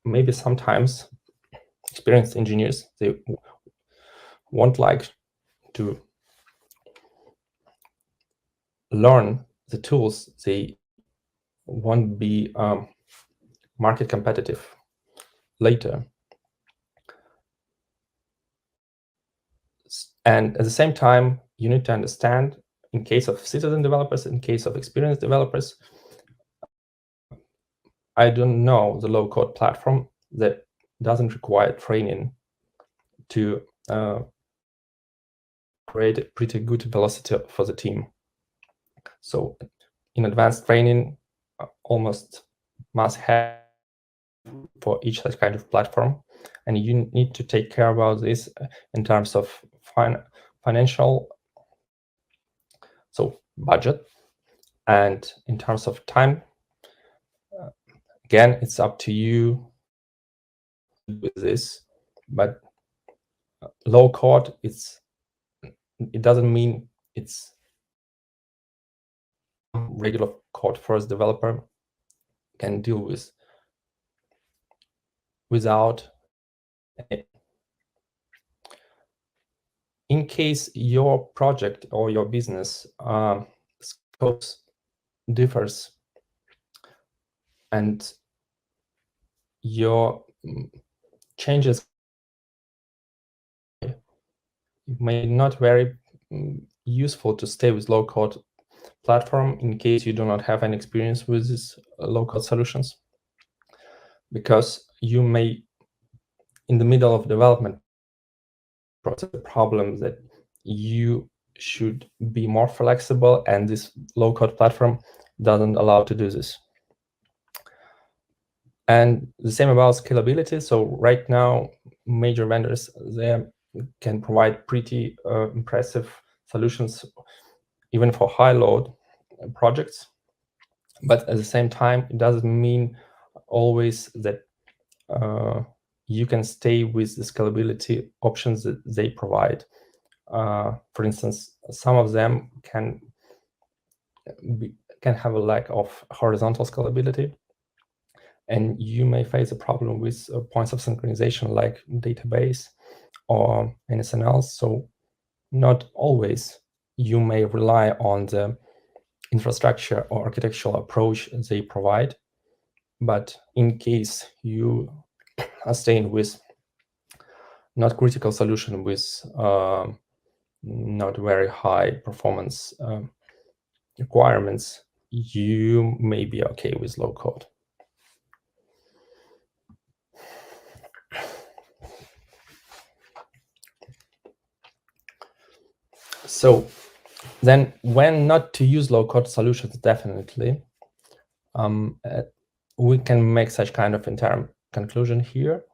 maybe sometimes experienced engineers, they won't like to learn the tools. They won't be market competitive later. And at the same time, you need to understand, in case of citizen developers, in case of experienced developers, I don't know the low-code platform that doesn't require training to create a pretty good velocity for the team. So in advanced training, almost must have for each such kind of platform. And you need to take care about this in terms of financial, so budget, and in terms of time. Again, it's up to you with this, but low code, it doesn't mean it's regular code first developer can deal with without. In case your project or your business scopes differs and your changes may not very useful to stay with low-code platform in case you do not have any experience with these low-code solutions, because you may, in the middle of development process, problem that you should be more flexible, and this low-code platform doesn't allow to do this. And the same about scalability. So right now, major vendors, they can provide pretty impressive solutions, even for high load projects. But at the same time, it doesn't mean always that you can stay with the scalability options that they provide. For instance, some of them can have a lack of horizontal scalability, and you may face a problem with points of synchronization like database or anything else. So not always you may rely on the infrastructure or architectural approach they provide, but in case you are staying with not critical solution with not very high performance requirements, you may be okay with low code. So then when not to use low-code solutions, definitely, we can make such kind of interim conclusion here.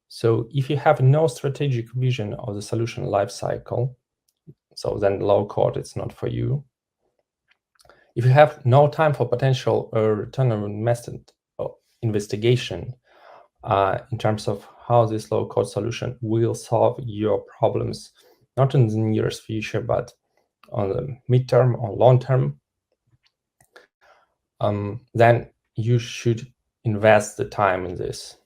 So if you have no strategic vision of the solution lifecycle, so then low-code is not for you. If you have no time for potential return on investment investigation in terms of how this low-code solution will solve your problems, not in the nearest future, but on the midterm or long term, then you should invest the time in this.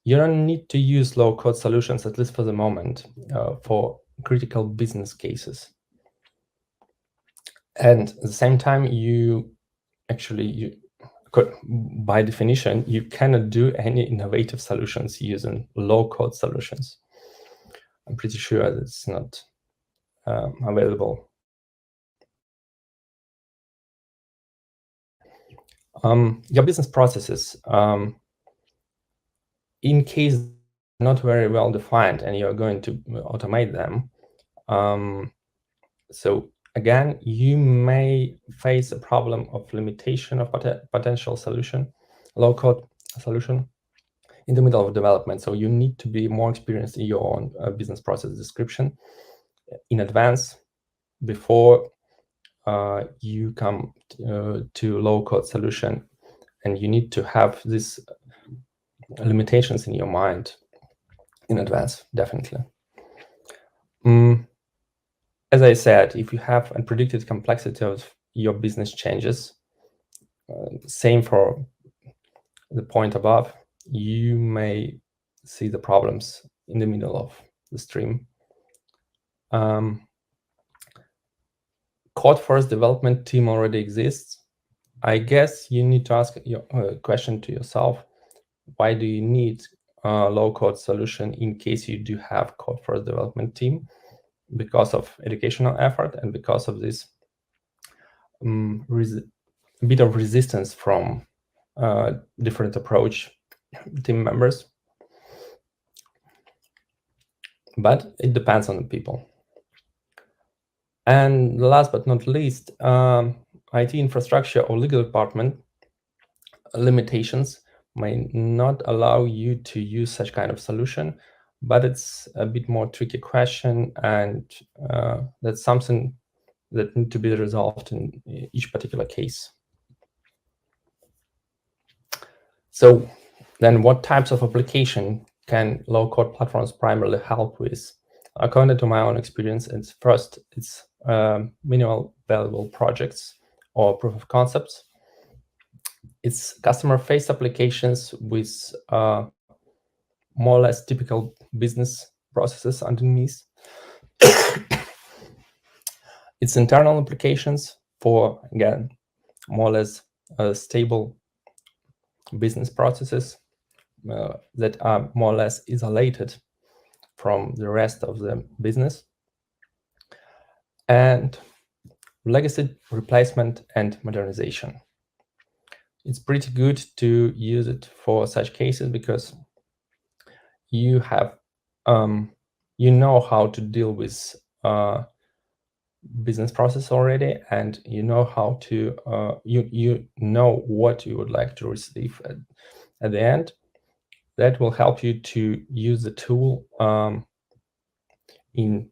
You don't need to use low-code solutions, at least for the moment, for critical business cases. And at the same time, you could, by definition, you cannot do any innovative solutions using low-code solutions. I'm pretty sure it's not available. Your business processes, in case not very well defined and you're going to automate them, so Again, you may face a problem of limitation of potential solution, low-code solution in the middle of development. So you need to be more experienced in your own business process description in advance before you come to low-code solution, and you need to have these limitations in your mind in advance, definitely. As I said, if you have unpredicted complexity of your business changes, same for the point above, you may see the problems in the middle of the stream. Code first development team already exists. I guess you need to ask your question to yourself: why do you need a low-code solution in case you do have code first development team? Because of educational effort and because of this bit of resistance from different approach team members. But it depends on the people. And last but not least, IT infrastructure or legal department limitations may not allow you to use such kind of solution, but it's a bit more tricky question, and that's something that need to be resolved in each particular case. So then what types of application can low-code platforms primarily help with? According to my own experience, it's first, it's minimal valuable projects or proof of concepts. It's customer-faced applications with more or less typical business processes underneath. It's internal applications for, again, more or less stable business processes that are more or less isolated from the rest of the business. And legacy replacement and modernization. It's pretty good to use it for such cases because you have, you know how to deal with business process already, and you know how to, you know what you would like to receive at the end. That will help you to use the tool in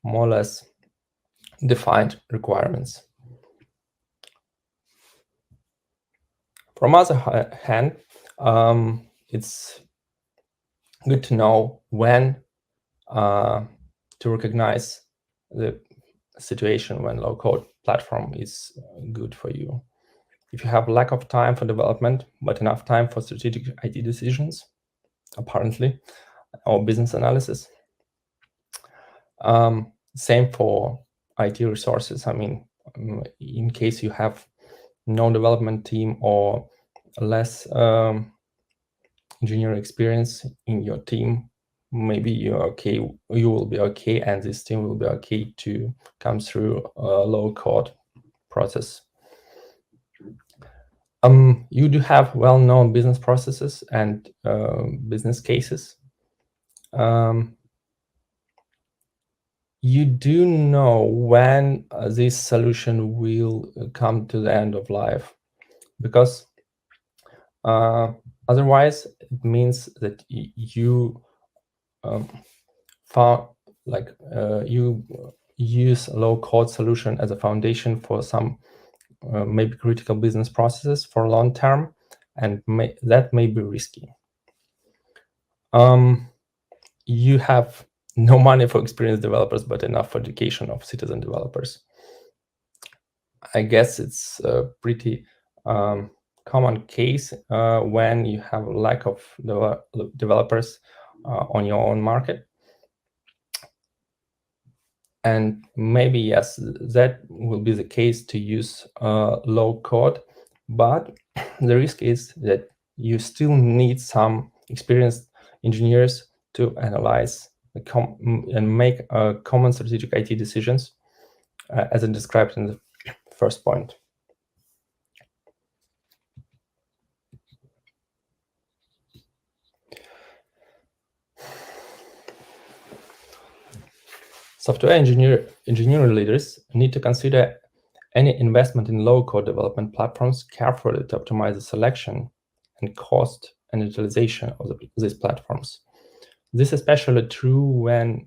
more or less defined requirements. From other hand, it's good to know when to recognize the situation when low-code platform is good for you. If you have lack of time for development, but enough time for strategic IT decisions, apparently, or business analysis. Same for IT resources. I mean, in case you have no development team or less engineering experience in your team, maybe you're okay, you will be okay, and this team will be okay to come through a low-code process. You do have well-known business processes and business cases. You do know when this solution will come to the end of life, because otherwise it means that you you use a low-code solution as a foundation for some maybe critical business processes for long term, and that may be risky. You have no money for experienced developers, but enough for education of citizen developers. I guess it's a pretty common case when you have a lack of developers on your own market. And maybe, yes, that will be the case to use low code, but the risk is that you still need some experienced engineers to analyze and make common strategic IT decisions, as I described in the first point. Software engineering leaders need to consider any investment in low-code development platforms carefully to optimize the selection and cost and utilization of these platforms. This is especially true when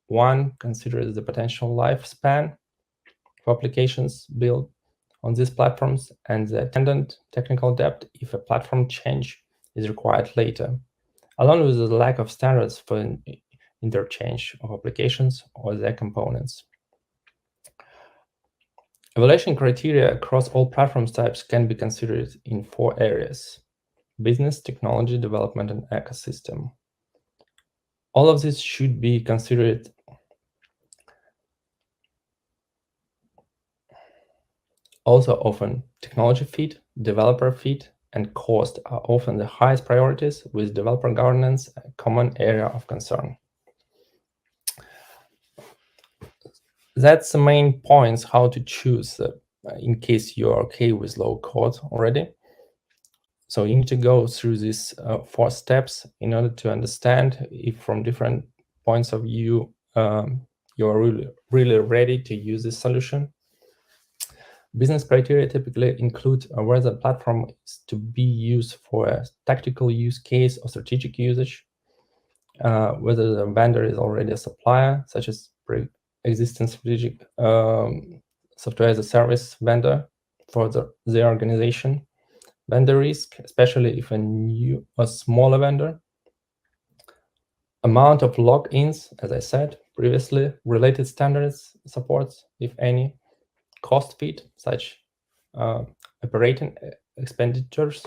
one considers the potential lifespan for applications built on these platforms and the attendant technical debt if a platform change is required later, along with the lack of standards for interchange of applications or their components. Evaluation criteria across all platform types can be considered in 4 areas: business, technology, development, and ecosystem. All of this should be considered also often. Technology fit, developer fit, and cost are often the highest priorities, with developer governance a common area of concern. That's the main points how to choose in case you're okay with low code already. So you need to go through these 4 steps in order to understand if from different points of view you're really ready to use this solution. Business criteria typically include whether the platform is to be used for a tactical use case or strategic usage, whether the vendor is already a supplier, such as pre-existing strategic software as a service vendor for their organization. Vendor risk, especially if a smaller vendor. Amount of logins, as I said previously, related standards supports, if any. Cost fit, such operating expenditures,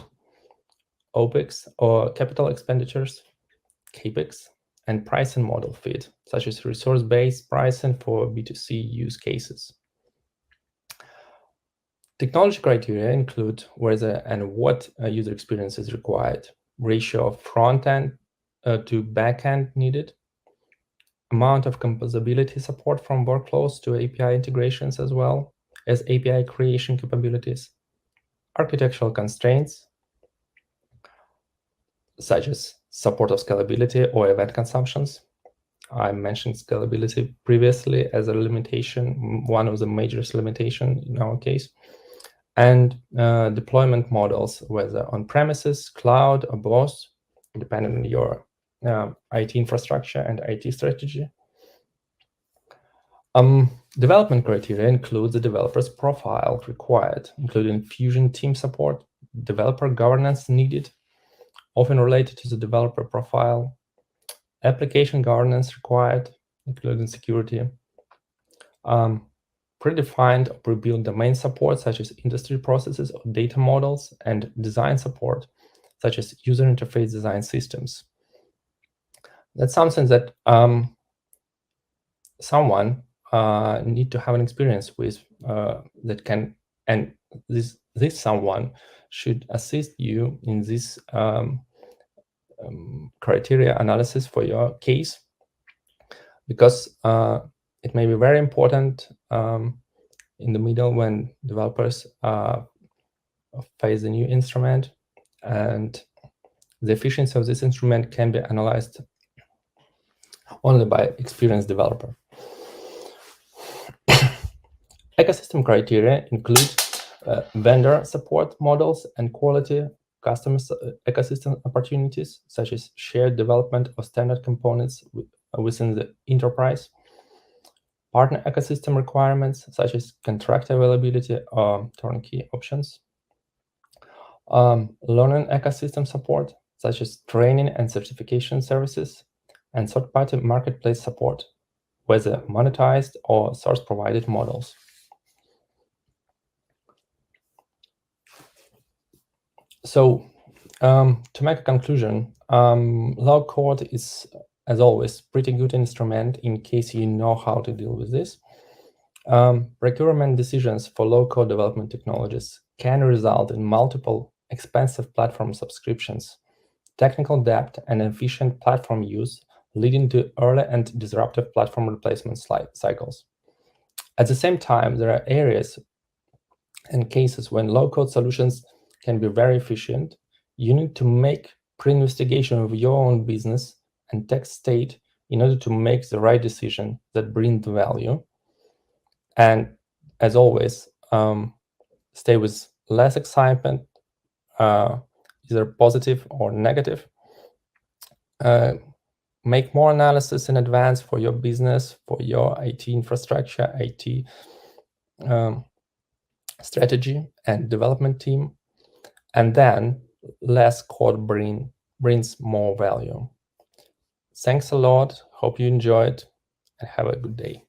OPEX or capital expenditures, CAPEX, and pricing model fit, such as resource-based pricing for B2C use cases. Technology criteria include whether and what user experience is required, ratio of front-end to back-end needed, amount of composability support from workflows to API integrations as well as API creation capabilities, architectural constraints, such as support of scalability or event consumptions. I mentioned scalability previously as a limitation, one of the major limitations in our case, and deployment models, whether on-premises, cloud, or both, depending on your IT infrastructure and IT strategy. Development criteria include the developer's profile required, including Fusion team support, developer governance needed, often related to the developer profile, application governance required, including security, predefined or pre-built domain support, such as industry processes or data models, and design support, such as user interface design systems. That's something that someone need to have an experience with that can, and this someone should assist you in this criteria analysis for your case, because it may be very important in the middle when developers face a new instrument, and the efficiency of this instrument can be analyzed only by experienced developer. Ecosystem criteria include vendor support models and quality customer ecosystem opportunities, such as shared development of standard components within the enterprise, partner ecosystem requirements, such as contract availability or turnkey options, learning ecosystem support, such as training and certification services, and third-party marketplace support, whether monetized or source-provided models. So, to make a conclusion, low code is, as always, pretty good instrument in case you know how to deal with this. Procurement decisions for low code development technologies can result in multiple expensive platform subscriptions, technical debt, and efficient platform use, leading to early and disruptive platform replacement cycles. At the same time, there are areas and cases when low code solutions can be very efficient. You need to make pre-investigation of your own business and tech state in order to make the right decision that brings the value. And as always, stay with less excitement, either positive or negative. Make more analysis in advance for your business, for your IT infrastructure, IT strategy and development team. And then less code brings more value. Thanks a lot. Hope you enjoyed and have a good day.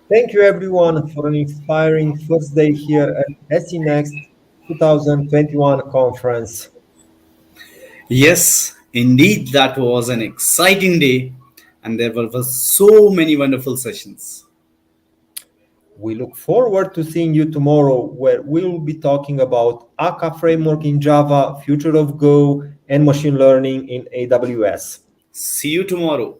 Thank you everyone for an inspiring first day here at SCNXT 2021 conference. Yes, indeed, that was an exciting day, and there were so many wonderful sessions. We look forward to seeing you tomorrow, where we'll be talking about Akka framework in Java, future of Go, and machine learning in AWS. See you tomorrow.